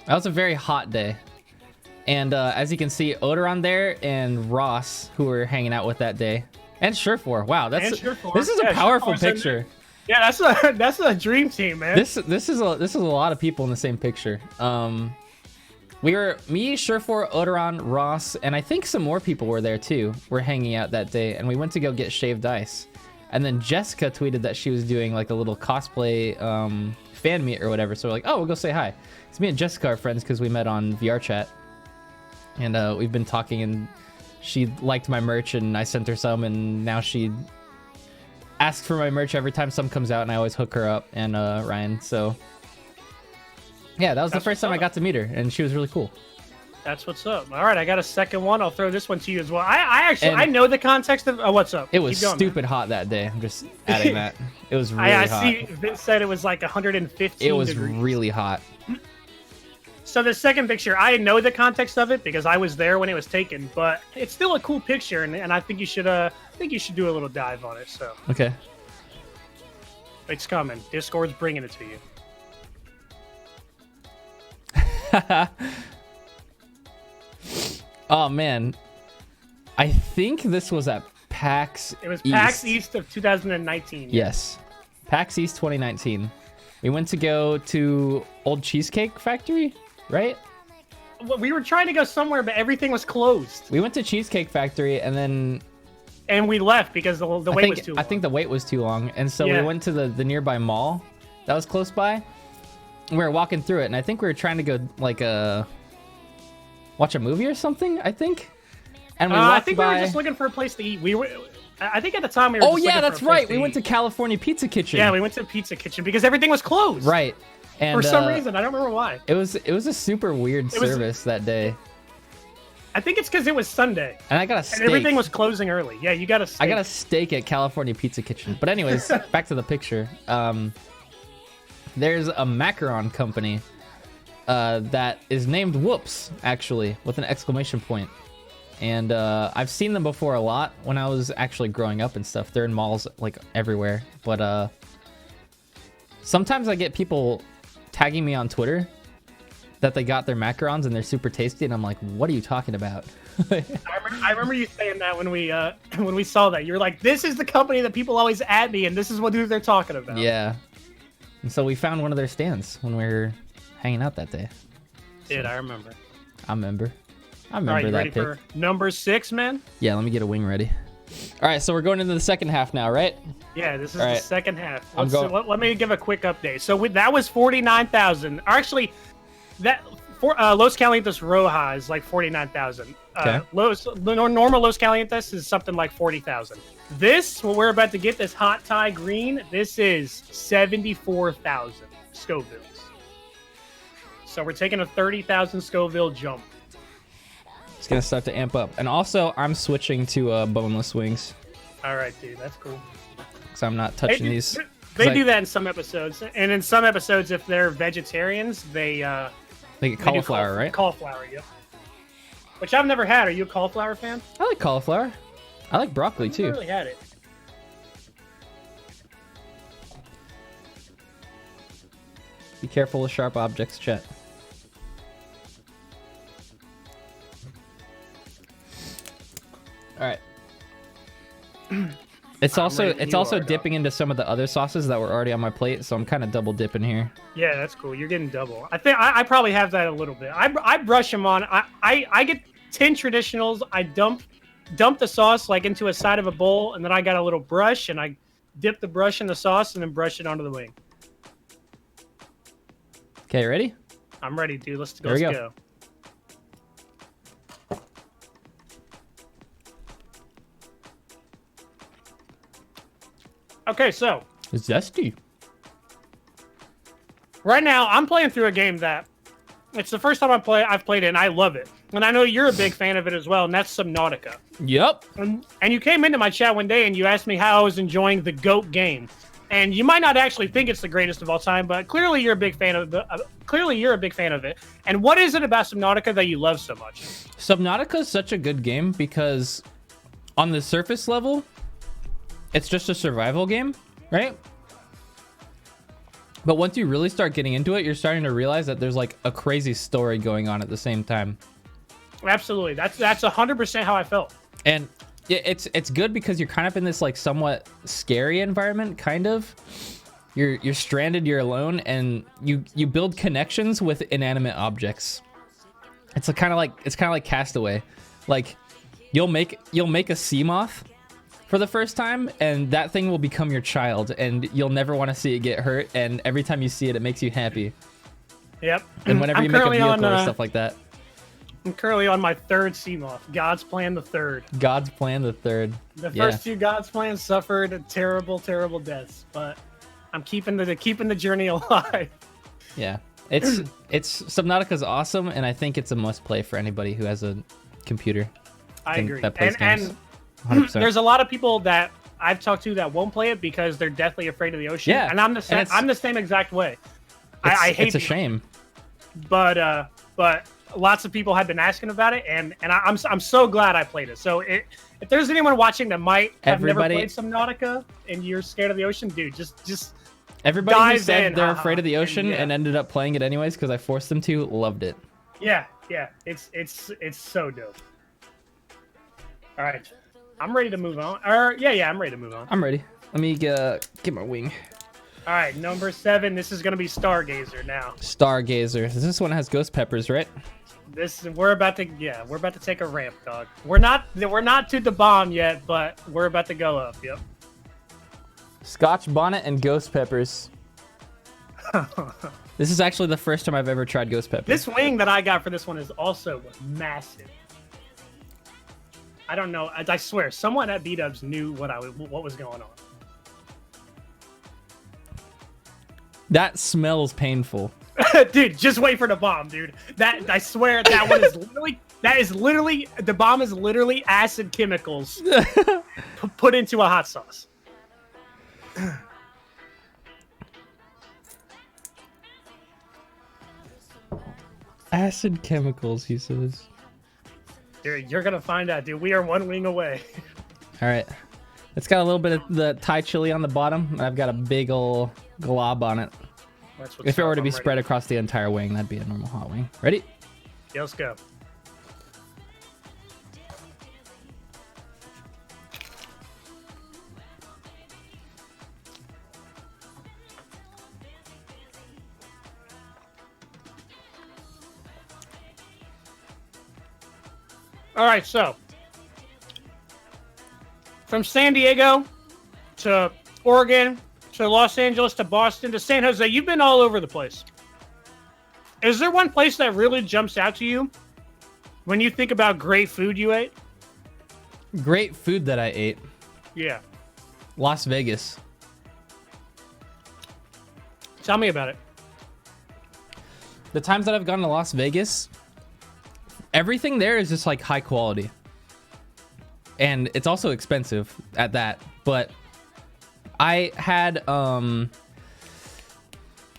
Speaker 1: was a very hot day. And as you can see, Odoron there and Ross, who were hanging out with that day, and Surefour. Wow, this is a powerful picture.
Speaker 2: Yeah, that's a dream team, man.
Speaker 1: This is a lot of people in the same picture. We were me, Surefour, Odoron, Ross, and I think some more people were there too. We're hanging out that day, and we went to go get shaved ice. And then Jessica tweeted that she was doing like a little cosplay fan meet or whatever. So we're like, oh, we'll go say hi. So me and Jessica are friends because we met on VR chat. And we've been talking, and she liked my merch, and I sent her some, and now she asks for my merch every time some comes out, and I always hook her up, and Ryan. So yeah, that was the first time I got to meet her, and she was really cool.
Speaker 2: That's what's up. All right, I got a second one. I'll throw this one to you as well. I know the context of what's up.
Speaker 1: It was
Speaker 2: Keep going,
Speaker 1: stupid hot that day. I'm just adding that. It was really
Speaker 2: I
Speaker 1: hot.
Speaker 2: see Vince said it was like 115
Speaker 1: It was
Speaker 2: degrees.
Speaker 1: really hot.
Speaker 2: So the second picture, I know the context of it because I was there when it was taken, but it's still a cool picture, and I think you should do a little dive on it. So
Speaker 1: Okay.
Speaker 2: it's coming. Discord's bringing it to you.
Speaker 1: Oh man, I think this was at PAX.
Speaker 2: It was
Speaker 1: East.
Speaker 2: PAX East of 2019.
Speaker 1: Yes, PAX East 2019. We went to go to Old Cheesecake Factory, right?
Speaker 2: We were trying to go somewhere, but everything was closed,
Speaker 1: We went to Cheesecake Factory, and then
Speaker 2: and we left because the wait was too long.
Speaker 1: I think the wait was too long, and so
Speaker 2: Yeah.
Speaker 1: we went to the nearby mall that was close by. We were walking through it, and I think we were trying to go like watch a movie or something. I think, and we walked
Speaker 2: I think
Speaker 1: by.
Speaker 2: we were just looking for a place to eat. I think at the time we were.
Speaker 1: Oh
Speaker 2: just
Speaker 1: yeah,
Speaker 2: looking for
Speaker 1: that's
Speaker 2: a place
Speaker 1: right. We went to
Speaker 2: eat.
Speaker 1: California Pizza Kitchen.
Speaker 2: Yeah, we went to Pizza Kitchen because everything was closed.
Speaker 1: Right. And
Speaker 2: For some reason, I don't remember why.
Speaker 1: it was a super weird
Speaker 2: was-
Speaker 1: service that day.
Speaker 2: I think it's because it was Sunday
Speaker 1: And I got a steak.
Speaker 2: and everything was closing early. Yeah, you got a steak.
Speaker 1: I got a steak at California Pizza Kitchen. But anyways, back to the picture. There's a macaron company that is named Woops, actually, with an exclamation point. And I've seen them before a lot when I was actually growing up and stuff. They're in malls like everywhere. But sometimes I get people tagging me on Twitter that they got their macarons and they're super tasty, and I'm like, what are you talking about?
Speaker 2: I remember you saying that when we saw that. You were like, this is the company that people always at me, and this is what they're talking about.
Speaker 1: Yeah. And so we found one of their stands when we were hanging out that day.
Speaker 2: Dude, I remember.
Speaker 1: I remember
Speaker 2: All right, you
Speaker 1: that
Speaker 2: ready
Speaker 1: pick.
Speaker 2: for number 6, man?
Speaker 1: Yeah, let me get a wing ready. All right, so we're going into the second half now, right?
Speaker 2: Yeah, this is
Speaker 1: All
Speaker 2: the
Speaker 1: right.
Speaker 2: second half.
Speaker 1: I'm
Speaker 2: Let me give a quick update. So that was 49,000. Actually, that for Los Calientes Roja is like 49,000.
Speaker 1: Okay.
Speaker 2: Normal Los Calientes is something like 40,000. This, what we're about to get, this hot tie green, this is 74,000 Scovilles. So we're taking a 30,000 Scoville jump.
Speaker 1: It's gonna start to amp up. And also, I'm switching to boneless wings,
Speaker 2: All right, dude, that's cool.
Speaker 1: because I'm not touching these.
Speaker 2: They do that in some episodes, and in some episodes, if they're vegetarians, they
Speaker 1: They get
Speaker 2: do
Speaker 1: cauliflower, right?
Speaker 2: Cauliflower, yep. Which I've never had. Are you a cauliflower fan?
Speaker 1: I like cauliflower. I like broccoli
Speaker 2: I've
Speaker 1: too.
Speaker 2: never really had it.
Speaker 1: Be careful with sharp objects, chat. All right. It's also dipping into some of the other sauces that were already on my plate, so I'm kind of double dipping here.
Speaker 2: Yeah, that's cool. You're getting double. I think I probably have that a little bit. I brush them on. I get 10 traditionals. I dump the sauce like into a side of a bowl, and then I got a little brush, and I dip the brush in the sauce, and then brush it onto the wing.
Speaker 1: Okay, ready?
Speaker 2: I'm ready, dude. Let's
Speaker 1: There we go.
Speaker 2: go. Okay, so
Speaker 1: It's zesty.
Speaker 2: right now I'm playing through a game that it's the first time I've played it, and I love it. And I know you're a big fan of it as well, and that's Subnautica.
Speaker 1: Yep.
Speaker 2: And you came into my chat one day and you asked me how I was enjoying the GOAT game. And you might not actually think it's the greatest of all time, but clearly you're a big fan of it. And what is it about Subnautica that you love so much?
Speaker 1: Subnautica is such a good game because on the surface level, it's just a survival game, right? But once you really start getting into it, you're starting to realize that there's like a crazy story going on at the same time.
Speaker 2: Absolutely. That's 100% how I felt.
Speaker 1: And it's good because you're kind of in this like somewhat scary environment, kind of. You're stranded, you're alone, and you build connections with inanimate objects. It's kind of like Castaway. Like you'll make a sea moth for the first time, and that thing will become your child, and you'll never want to see it get hurt, and every time you see it, it makes you happy.
Speaker 2: Yep.
Speaker 1: And whenever you make a vehicle or stuff like that.
Speaker 2: I'm currently on my third Seamoth, God's Plan the Third.
Speaker 1: God's Plan the Third.
Speaker 2: The first two God's Plans suffered terrible, terrible deaths, but I'm keeping the journey alive.
Speaker 1: Yeah. It's Subnautica's awesome, and I think it's a must play for anybody who has a computer.
Speaker 2: I agree.
Speaker 1: That plays
Speaker 2: And
Speaker 1: games. 100%.
Speaker 2: there's a lot of people that I've talked to that won't play it because they're deathly afraid of the ocean.
Speaker 1: Yeah,
Speaker 2: And I'm the same exact way. I hate
Speaker 1: it's a shame.
Speaker 2: But lots of people have been asking about it, and I'm so glad I played it. So if there's anyone watching that might have never played Subnautica and you're scared of the ocean, dude, just
Speaker 1: everybody who
Speaker 2: dive
Speaker 1: said
Speaker 2: in,
Speaker 1: they're afraid of the ocean
Speaker 2: and
Speaker 1: ended up playing it anyways because I forced them to, loved it.
Speaker 2: yeah, it's so dope. All right, I'm ready to move on. I'm ready to move on.
Speaker 1: I'm ready. Let me get my wing.
Speaker 2: All right, number 7. This is gonna be Stargazer now.
Speaker 1: Stargazer. This one has ghost peppers, right?
Speaker 2: We're about to take a ramp, dog. We're not to the bomb yet, but we're about to go up. Yep.
Speaker 1: Scotch bonnet and ghost peppers. This is actually the first time I've ever tried ghost peppers.
Speaker 2: This wing that I got for this one is also massive. I don't know. I swear, someone at B-Dubs knew what was going on.
Speaker 1: That smells painful.
Speaker 2: Dude, just wait for the bomb, dude. I swear that is literally the bomb is literally acid chemicals put into a hot sauce.
Speaker 1: Acid chemicals, he says.
Speaker 2: Dude, you're gonna find out, dude. We are one wing away.
Speaker 1: All right. It's got a little bit of the Thai chili on the bottom, and I've got a big ol' glob on it.
Speaker 2: That's what's
Speaker 1: If it were
Speaker 2: up.
Speaker 1: to be
Speaker 2: I'm
Speaker 1: spread
Speaker 2: ready.
Speaker 1: across the entire wing, that'd be a normal hot wing. Ready?
Speaker 2: Yeah, let's go. All right, so from San Diego to Oregon to Los Angeles to Boston to San Jose, you've been all over the place. Is there one place that really jumps out to you when you think about great food you ate?
Speaker 1: Great food that I ate.
Speaker 2: Yeah.
Speaker 1: Las Vegas.
Speaker 2: Tell me about it.
Speaker 1: The times that I've gone to Las Vegas, everything there is just like high quality. And it's also expensive at that. But I had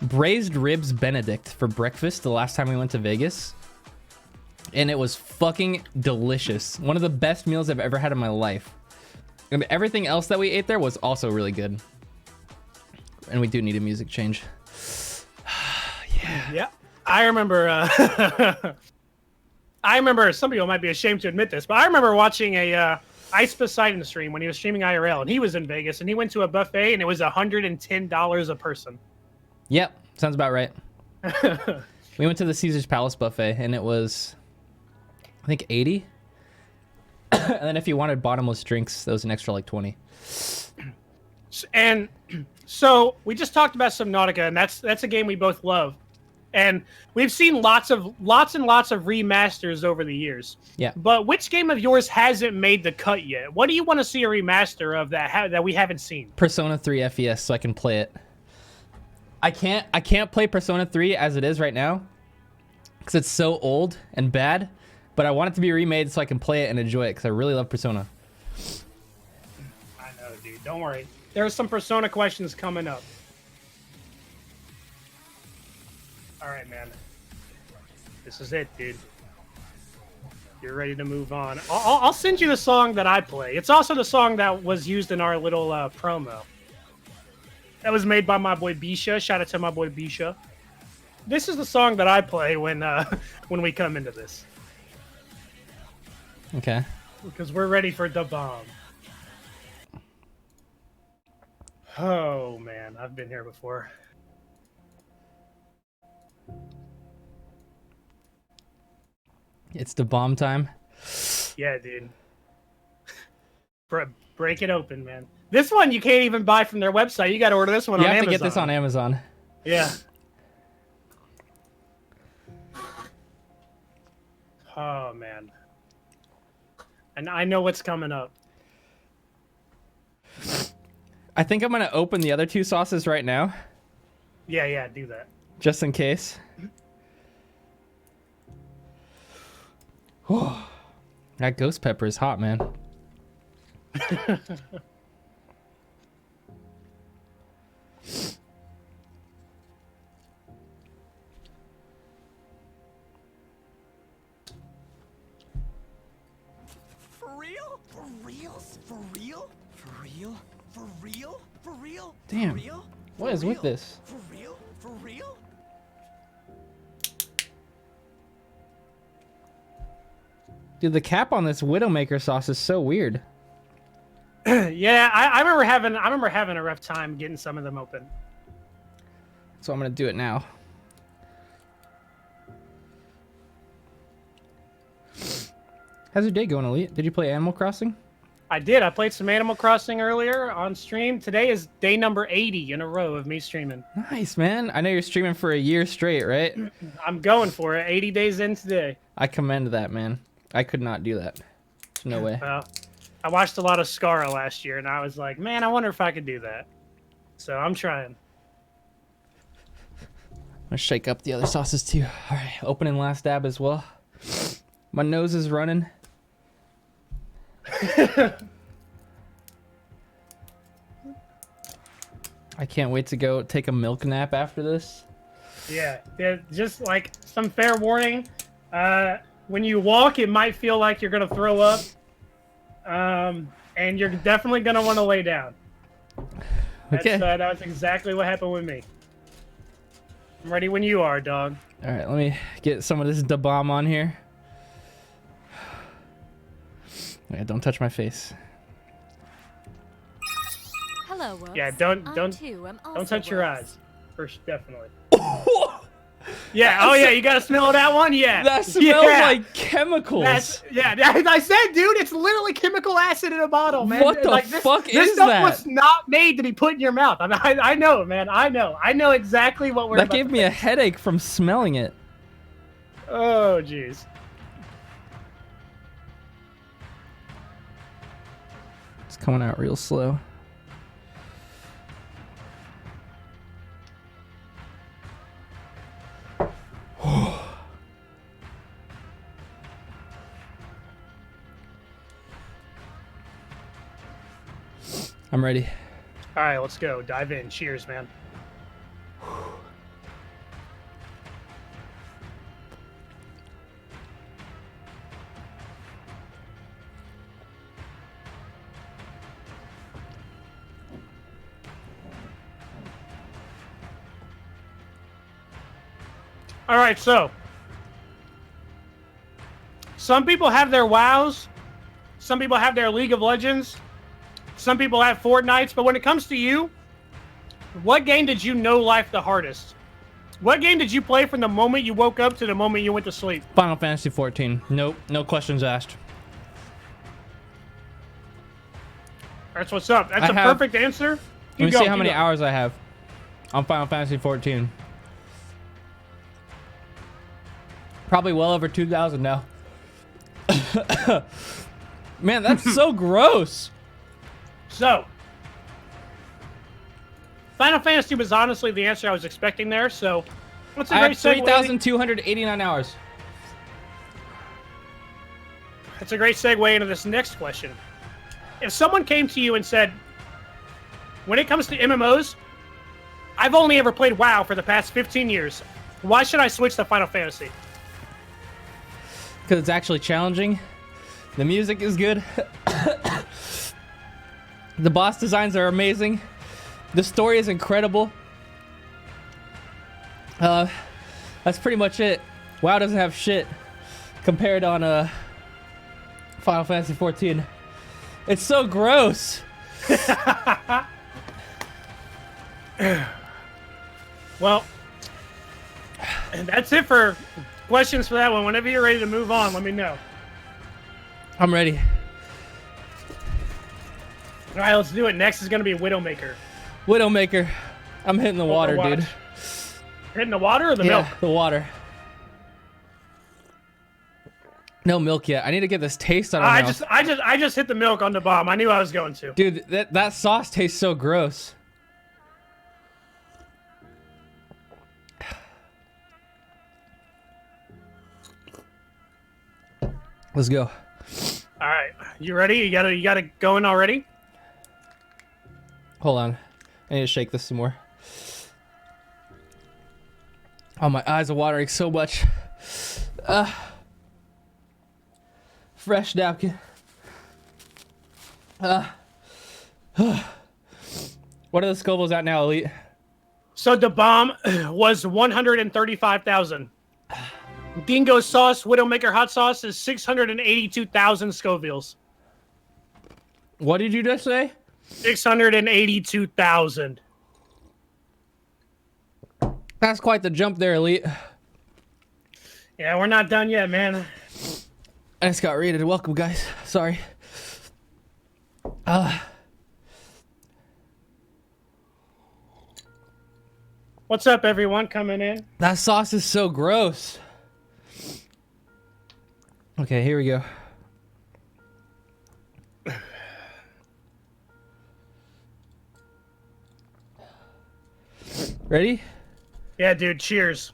Speaker 1: braised ribs Benedict for breakfast the last time we went to Vegas. And it was fucking delicious. One of the best meals I've ever had in my life. And everything else that we ate there was also really good. And we do need a music change.
Speaker 2: Yeah. I remember I remember, some people might be ashamed to admit this, but I remember watching a Ice Poseidon stream when he was streaming IRL, and he was in Vegas, and he went to a buffet, and it was $110 a person.
Speaker 1: Yep, sounds about right. We went to the Caesar's Palace buffet, and it was, I think, 80. And then if you wanted bottomless drinks, that was an extra like 20.
Speaker 2: And so we just talked about Subnautica, and that's a game we both love. And we've seen lots and lots of remasters over the years.
Speaker 1: Yeah.
Speaker 2: But which game of yours hasn't made the cut yet? What do you want to see a remaster of that we haven't seen?
Speaker 1: Persona 3 FES, so I can play it. I can't play Persona 3 as it is right now because it's so old and bad. But I want it to be remade so I can play it and enjoy it because I really love Persona.
Speaker 2: I know, dude. Don't worry. There's some Persona questions coming up. All right, man. This is it, dude. You're ready to move on. I'll send you the song that I play. It's also the song that was used in our little promo. That was made by my boy Bisha. Shout out to my boy Bisha. This is the song that I play when we come into this.
Speaker 1: Okay.
Speaker 2: Because we're ready for the bomb. Oh, man. I've been here before.
Speaker 1: It's the bomb time.
Speaker 2: Yeah, dude. Break it open, man. This one you can't even buy from their website. You got to order this one
Speaker 1: You
Speaker 2: on
Speaker 1: have
Speaker 2: Amazon.
Speaker 1: to get this on Amazon.
Speaker 2: Yeah. Oh, man. And I know what's coming up.
Speaker 1: I think I'm going to open the other two sauces right now.
Speaker 2: Yeah, do that.
Speaker 1: Just in case. That ghost pepper is hot, man.
Speaker 4: For real? For reals? For real? For real? For real? For real?
Speaker 1: Damn.
Speaker 4: For real?
Speaker 1: What is with this?
Speaker 4: For real? For real?
Speaker 1: Dude, the cap on this Widowmaker sauce is so weird.
Speaker 2: Yeah, I remember having a rough time getting some of them open.
Speaker 1: So I'm going to do it now. How's your day going, Elite? Did you play Animal Crossing?
Speaker 2: I did. I played some Animal Crossing earlier on stream. Today is day number 80 in a row of me streaming.
Speaker 1: Nice, man. I know you're streaming for a year straight, right?
Speaker 2: I'm going for it. 80 days in today.
Speaker 1: I commend that, man. I could not do that. There's no way.
Speaker 2: Well, I watched a lot of Scara last year, and I was like, man, I wonder if I could do that. So I'm trying.
Speaker 1: I'm gonna shake up the other sauces too. All right, opening last dab as well. My nose is running. I can't wait to go take a milk nap after this.
Speaker 2: Yeah, just like some fair warning. When you walk, it might feel like you're gonna throw up. And you're definitely gonna want to lay down.
Speaker 1: Okay.
Speaker 2: That's exactly what happened with me. I'm ready when you are, dog.
Speaker 1: All right, let me get some of this da bomb on here. Yeah, don't touch my face.
Speaker 3: Hello, Woops.
Speaker 2: Yeah,
Speaker 3: I,
Speaker 2: don't
Speaker 3: too, am
Speaker 2: touch
Speaker 3: also
Speaker 2: your
Speaker 3: Woops.
Speaker 2: eyes. First, definitely. Yeah. Oh yeah, you gotta smell that one. Yeah.
Speaker 1: That smells
Speaker 2: Yeah.
Speaker 1: like chemicals.
Speaker 2: I said, dude, it's literally chemical acid in a bottle, man.
Speaker 1: What the fuck
Speaker 2: this
Speaker 1: is
Speaker 2: stuff
Speaker 1: that?
Speaker 2: was not made to be put in your mouth. I know, man. I know exactly what we're.
Speaker 1: That
Speaker 2: about
Speaker 1: gave
Speaker 2: to
Speaker 1: me a
Speaker 2: face.
Speaker 1: headache from smelling it.
Speaker 2: Oh, jeez.
Speaker 1: It's coming out real slow. I'm ready.
Speaker 2: All right, let's go. Dive in. Cheers, man. All right, so some people have their WoWs, some people have their League of Legends, some people have Fortnites, but when it comes to you, what game did you know life the hardest? What game did you play from the moment you woke up to the moment you went to sleep?
Speaker 1: Final Fantasy 14. Nope, no questions asked.
Speaker 2: That's what's up. That's
Speaker 1: I
Speaker 2: a
Speaker 1: have-
Speaker 2: perfect answer.
Speaker 1: Let me see how many hours I have on Final Fantasy 14. Probably well over 2,000 now. Man, that's so gross.
Speaker 2: So, Final Fantasy was honestly the answer I was expecting there, so what's a
Speaker 1: I
Speaker 2: great
Speaker 1: have
Speaker 2: segue?
Speaker 1: 3,289 hours.
Speaker 2: That's a great segue into this next question. If someone came to you and said, when it comes to MMOs, I've only ever played WoW for the past 15 years. Why should I switch to Final Fantasy?
Speaker 1: Because it's actually challenging. The music is good. The boss designs are amazing. The story is incredible. That's pretty much it. WoW doesn't have shit compared on Final Fantasy 14. It's so gross.
Speaker 2: Well, and that's it for questions for that one. Whenever you're ready to move on, let me know.
Speaker 1: I'm ready.
Speaker 2: All right, let's do it. Next is going to be Widowmaker.
Speaker 1: Widowmaker. I'm hitting the water,
Speaker 2: Overwatch.
Speaker 1: dude.
Speaker 2: Hitting the water or the milk?
Speaker 1: The water. No milk yet. I need to get this taste out of my mouth.
Speaker 2: I just hit the milk on the bomb. I knew I was going to.
Speaker 1: Dude, that sauce tastes so gross. Let's go.
Speaker 2: All right, you ready? You got it going already?
Speaker 1: Hold on. I need to shake this some more. Oh, my eyes are watering so much. Fresh napkin. What are the Scovilles at now, Elite?
Speaker 2: So the bomb was 135,000. Dingo sauce, Widowmaker hot sauce is 682,000 Scovilles.
Speaker 1: What did you just say?
Speaker 2: 682,000.
Speaker 1: That's quite the jump there, Elite.
Speaker 2: Yeah, we're not done yet, man.
Speaker 1: I just got raided. Welcome, guys. Sorry.
Speaker 2: What's up, everyone coming in?
Speaker 1: That sauce is so gross. Okay, here we go. Ready?
Speaker 2: Yeah, dude, cheers.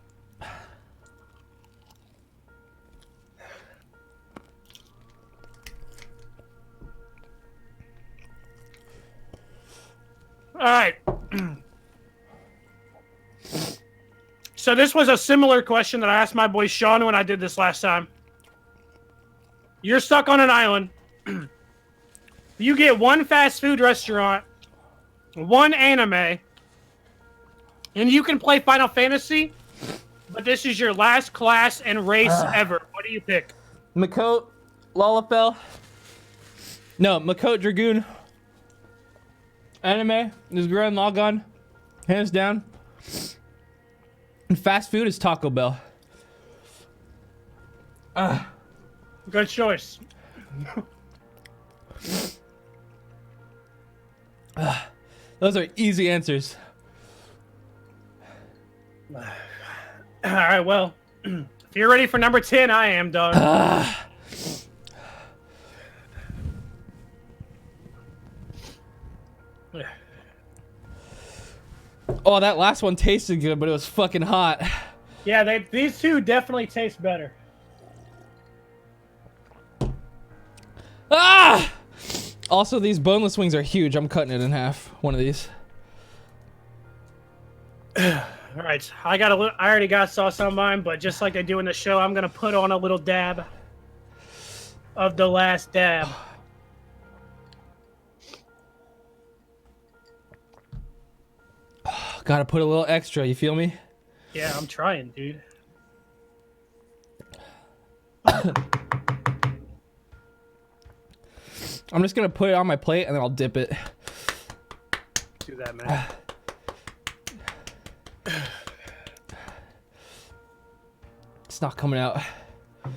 Speaker 2: All right. So this was a similar question that I asked my boy Sean when I did this last time. You're stuck on an island. You get one fast food restaurant, one anime, and you can play Final Fantasy, but this is your last class and race ever. What do you pick?
Speaker 1: Makot, Lalafell. No, Makot Dragoon. Anime is Gurren Lagann. Hands down. And fast food is Taco Bell.
Speaker 2: Good choice.
Speaker 1: Those are easy answers.
Speaker 2: All right, well, if you're ready for number 10, I am, dog.
Speaker 1: Oh, that last one tasted good, but it was fucking hot.
Speaker 2: Yeah, these two definitely taste better.
Speaker 1: Ah! Also, these boneless wings are huge. I'm cutting it in half. One of these.
Speaker 2: All right, I already got sauce on mine, but just like they do in the show, I'm gonna put on a little dab of the last dab.
Speaker 1: Gotta put a little extra. You feel me?
Speaker 2: Yeah, I'm trying, dude.
Speaker 1: I'm just gonna put it on my plate and then I'll dip it.
Speaker 2: Do that, man.
Speaker 1: It's not coming out.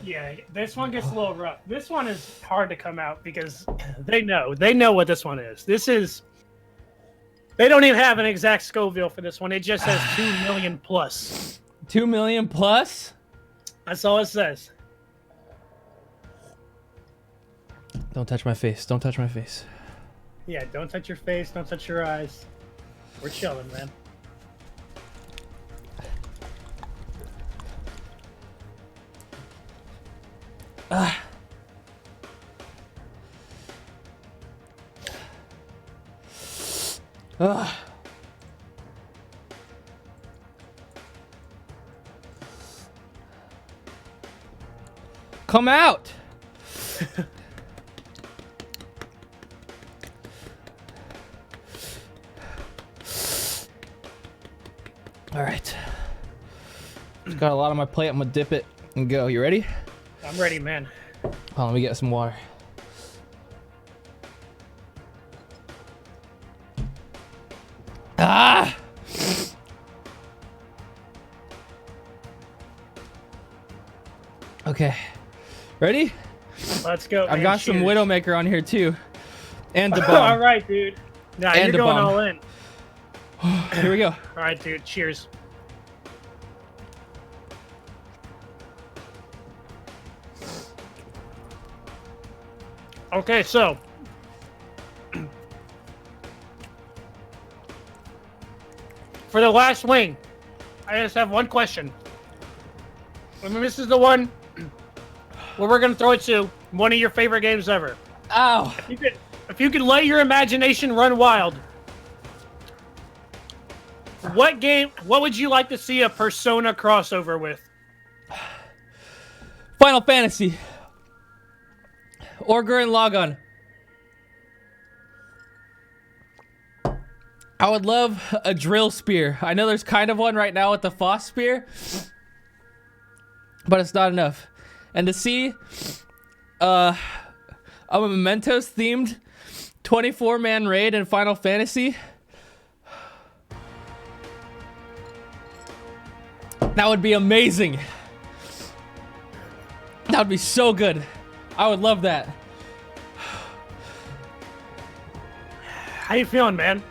Speaker 2: Yeah, this one gets a little rough. This one is hard to come out because they know what this one is. They don't even have an exact Scoville for this one. It just says 2 million plus.
Speaker 1: 2 million plus?
Speaker 2: That's all it says.
Speaker 1: Don't touch my face. Don't touch my face.
Speaker 2: Yeah, don't touch your face. Don't touch your eyes. We're chilling, man.
Speaker 1: Come out! All right. Just got a lot on my plate. I'm gonna dip it and go. You ready?
Speaker 2: I'm ready, man.
Speaker 1: Oh, let me get some water. Ah! Okay. Ready?
Speaker 2: Let's go.
Speaker 1: I've
Speaker 2: man.
Speaker 1: got some
Speaker 2: Cheers.
Speaker 1: Widowmaker on here too. And the
Speaker 2: All
Speaker 1: bomb.
Speaker 2: right, dude. Nah,
Speaker 1: And
Speaker 2: you're
Speaker 1: a
Speaker 2: going
Speaker 1: bomb.
Speaker 2: all in.
Speaker 1: Here we go.
Speaker 2: All right, dude. Cheers. Okay, so for the last wing, I just have one question. I mean, this is the one where we're gonna throw it to one of your favorite games ever.
Speaker 1: Ow.
Speaker 2: If you could let your imagination run wild, what would you like to see a Persona crossover with?
Speaker 1: Final Fantasy. Or Gurren Lagann. I would love a drill spear. I know there's kind of one right now with the Foss spear, but it's not enough. And to see a Mementos themed 24-man raid in Final Fantasy, that would be amazing. That would be so good. I would love that.
Speaker 2: How you feeling, man?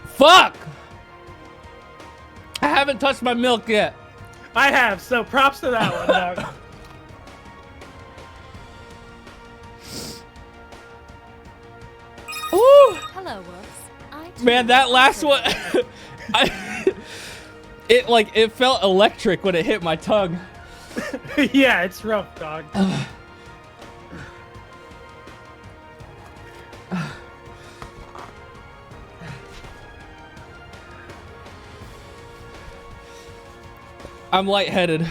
Speaker 1: Fuck! I haven't touched my milk yet.
Speaker 2: I have, so props to that one, dog.
Speaker 1: Ooh!
Speaker 3: Hello, Woops. I too
Speaker 1: Man, that
Speaker 3: am
Speaker 1: last
Speaker 3: also
Speaker 1: one, it felt electric when it hit my tongue.
Speaker 2: Yeah, it's rough, dog.
Speaker 1: I'm lightheaded.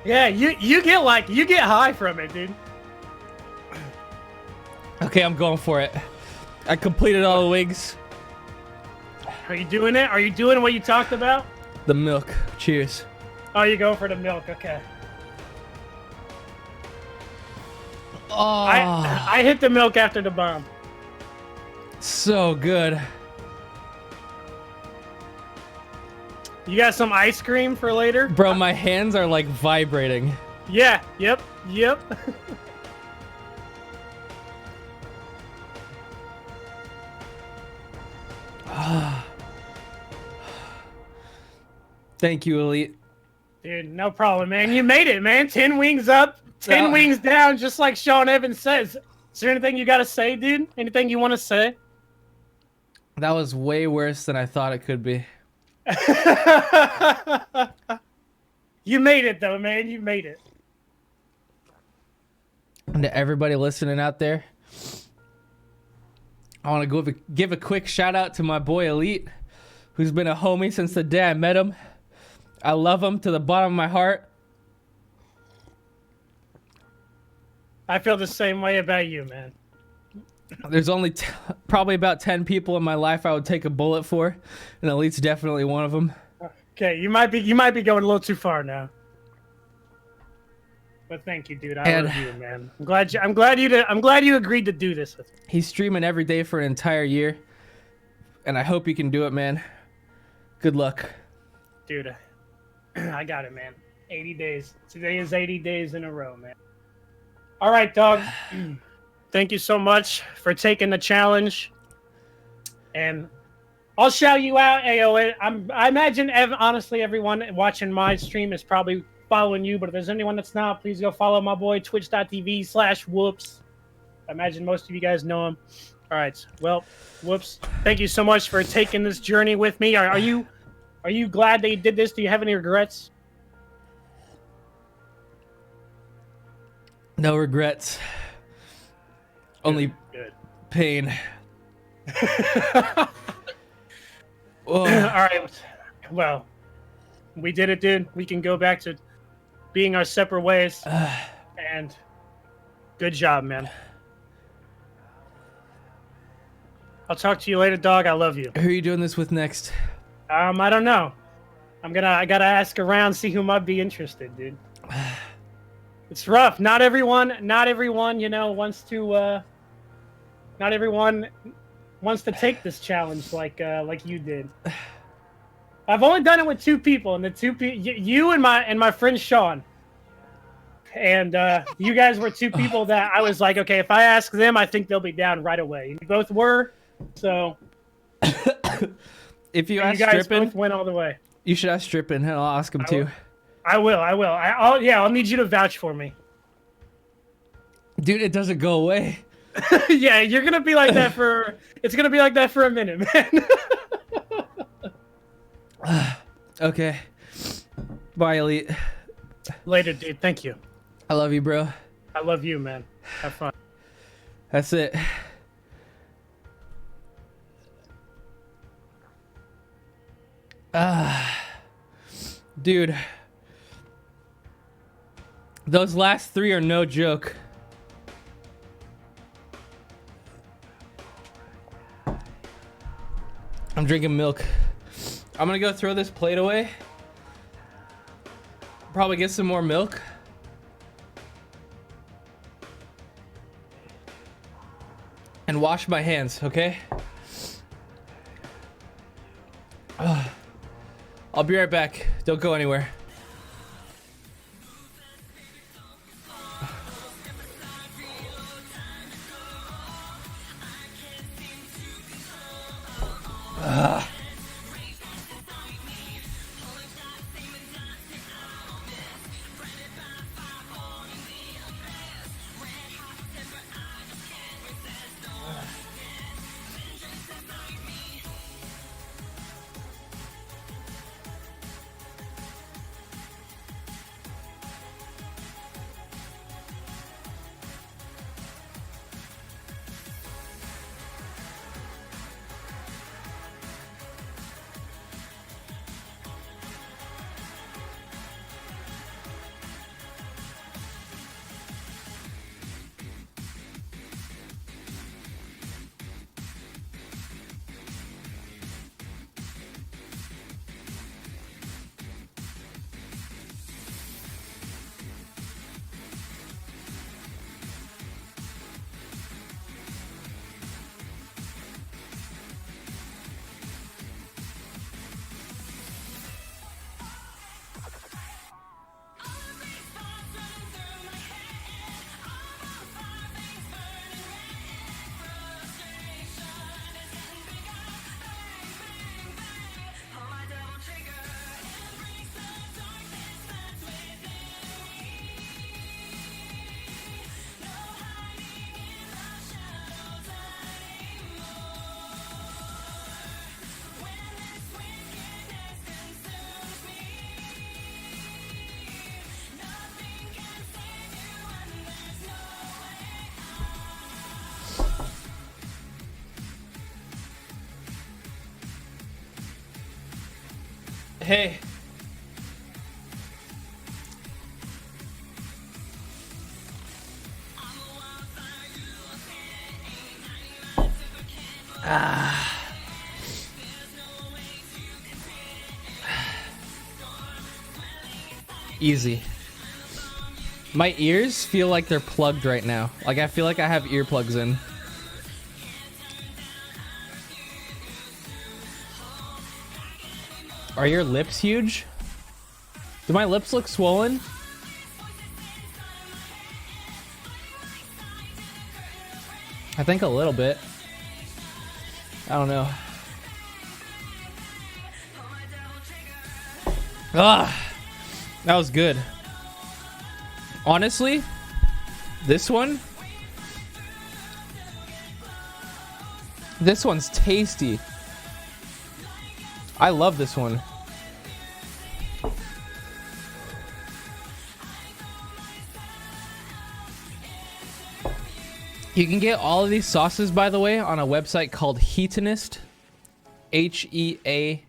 Speaker 2: Yeah, you get high from it, dude.
Speaker 1: Okay, I'm going for it. I completed all the wigs.
Speaker 2: Are you doing it? Are you doing what you talked about?
Speaker 1: The milk. Cheers.
Speaker 2: Oh, you're going for the milk. Okay.
Speaker 1: Oh,
Speaker 2: I hit the milk after the bomb.
Speaker 1: so good.
Speaker 2: You got some ice cream for later?
Speaker 1: Bro, my hands are like vibrating.
Speaker 2: Yeah. Yep.
Speaker 1: Thank you, Elite.
Speaker 2: Dude, no problem, man. You made it, man. 10 wings up, 10 wings down, just like Sean Evans says. Is there anything you got to say, dude? Anything you want to say?
Speaker 1: That was way worse than I thought it could be.
Speaker 2: You made it, though, man. You made it.
Speaker 1: And to everybody listening out there, I want to give a quick shout out to my boy Elite, who's been a homie since the day I met him. I love him to the bottom of my heart.
Speaker 2: I feel the same way about you, man.
Speaker 1: There's only probably about 10 people in my life I would take a bullet for, and Elite's definitely one of them.
Speaker 2: Okay, you might be going a little too far now. But thank you, dude. I love you, man. I'm glad you agreed to do this with me.
Speaker 1: He's streaming every day for an entire year, and I hope you can do it, man. Good luck.
Speaker 2: Dude, I got it, man. 80 days. Today is 80 days in a row, man. All right, dog. Thank you so much for taking the challenge. And I'll shout you out, AO. I imagine, honestly, everyone watching my stream is probably following you, but if there's anyone that's not, please go follow my boy, twitch.tv/whoops. I imagine most of you guys know him. All right. Well, Whoops, thank you so much for taking this journey with me. Are you glad that you did this? Do you have any regrets?
Speaker 1: No regrets. Only
Speaker 2: Good.
Speaker 1: pain.
Speaker 2: All right. Well, we did it, dude. We can go back to being our separate ways. And good job, man. I'll talk to you later, dog. I love you.
Speaker 1: Who are you doing this with next?
Speaker 2: I don't know. I gotta ask around, see who might be interested, dude. It's rough. Not everyone, you know, wants to. Not everyone wants to take this challenge like you did. I've only done it with 2 people, and the 2 people, you and my friend Sean. And you guys were 2 people that I was like, okay, if I ask them, I think they'll be down right away. And you both were, so.
Speaker 1: If you
Speaker 2: ask
Speaker 1: guys
Speaker 2: Strippin, both went all the way.
Speaker 1: You should ask Strippin, and I'll ask him too.
Speaker 2: I will. I'll need you to vouch for me.
Speaker 1: Dude, it doesn't go away.
Speaker 2: Yeah, you're gonna be like that for. It's gonna be like that for a minute, man.
Speaker 1: Okay. Bye, Elite.
Speaker 2: Later, dude. Thank you.
Speaker 1: I love you, bro.
Speaker 2: I love you, man. Have fun.
Speaker 1: That's it. Dude. Those last 3 are no joke. I'm drinking milk. I'm gonna go throw this plate away. Probably get some more milk. And wash my hands, okay? I'll be right back. Don't go anywhere. Hey. Easy. My ears feel like they're plugged right now. Like I feel like I have earplugs in. Are your lips huge? Do my lips look swollen? I think a little bit. I don't know. Ah, that was good. Honestly, this one's tasty. I love this one. You can get all of these sauces, by the way, on a website called Heatonist. Heatonist.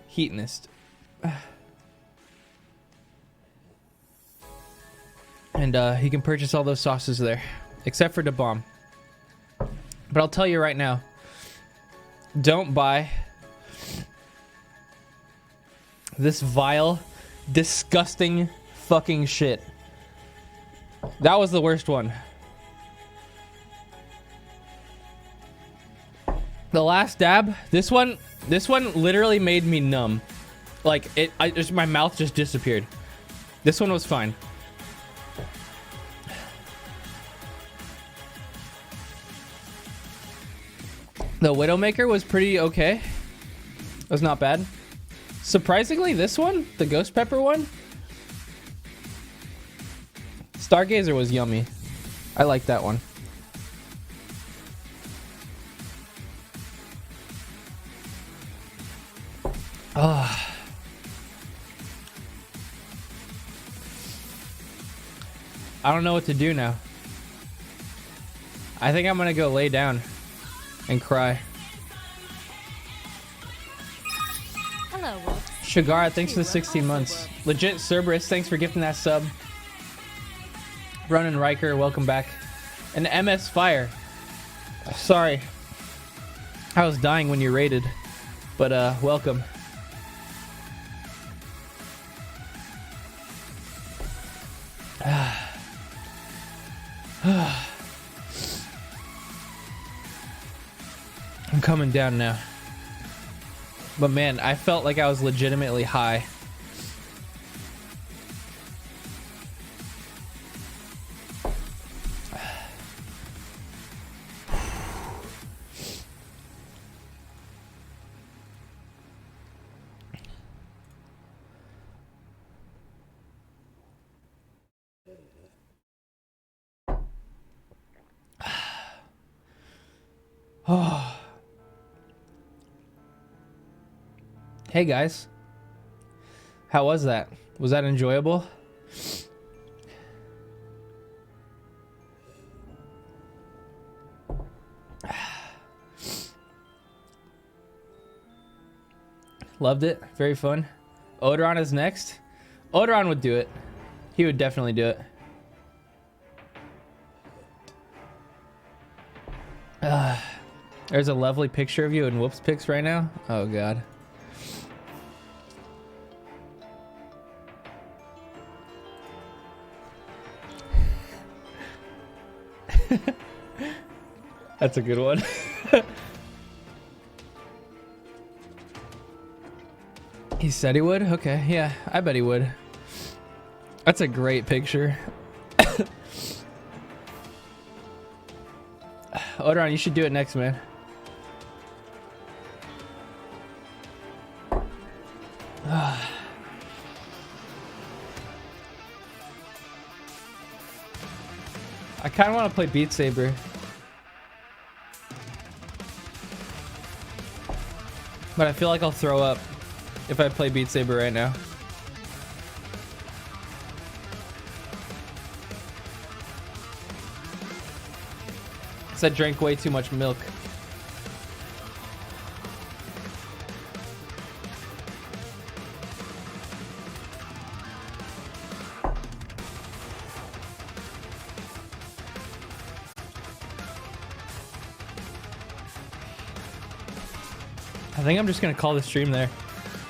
Speaker 1: Heatonist. And you can purchase all those sauces there, except for the bomb. But I'll tell you right now, don't buy this vile, disgusting fucking shit. That was the worst one. The last dab, this one literally made me numb. Like my mouth just disappeared. This one was fine. The Widowmaker was pretty okay. It was not bad. Surprisingly, this one, the Ghost Pepper one, Stargazer was yummy. I like that one. Ah. I don't know what to do now. I think I'm gonna go lay down and cry.
Speaker 3: Hello, Woops.
Speaker 1: Shagara, thanks for the 16 months. Legit Cerberus, thanks for gifting that sub. Ronan Riker, welcome back. And MS Fire. Sorry. I was dying when you raided. But welcome. I'm coming down now. But man, I felt like I was legitimately high. Oh. Hey guys, how was that? Was that enjoyable? Loved it. Very fun. Odoron is next. Odoron would do it. He would definitely do it. There's a lovely picture of you in Whoops Pics right now. Oh god. That's a good one. He said he would? Okay, yeah, I bet he would. That's a great picture. Odoron, you should do it next, man. I kind of want to play Beat Saber. But I feel like I'll throw up if I play Beat Saber right now. I drank way too much milk. I think I'm just gonna call the stream there.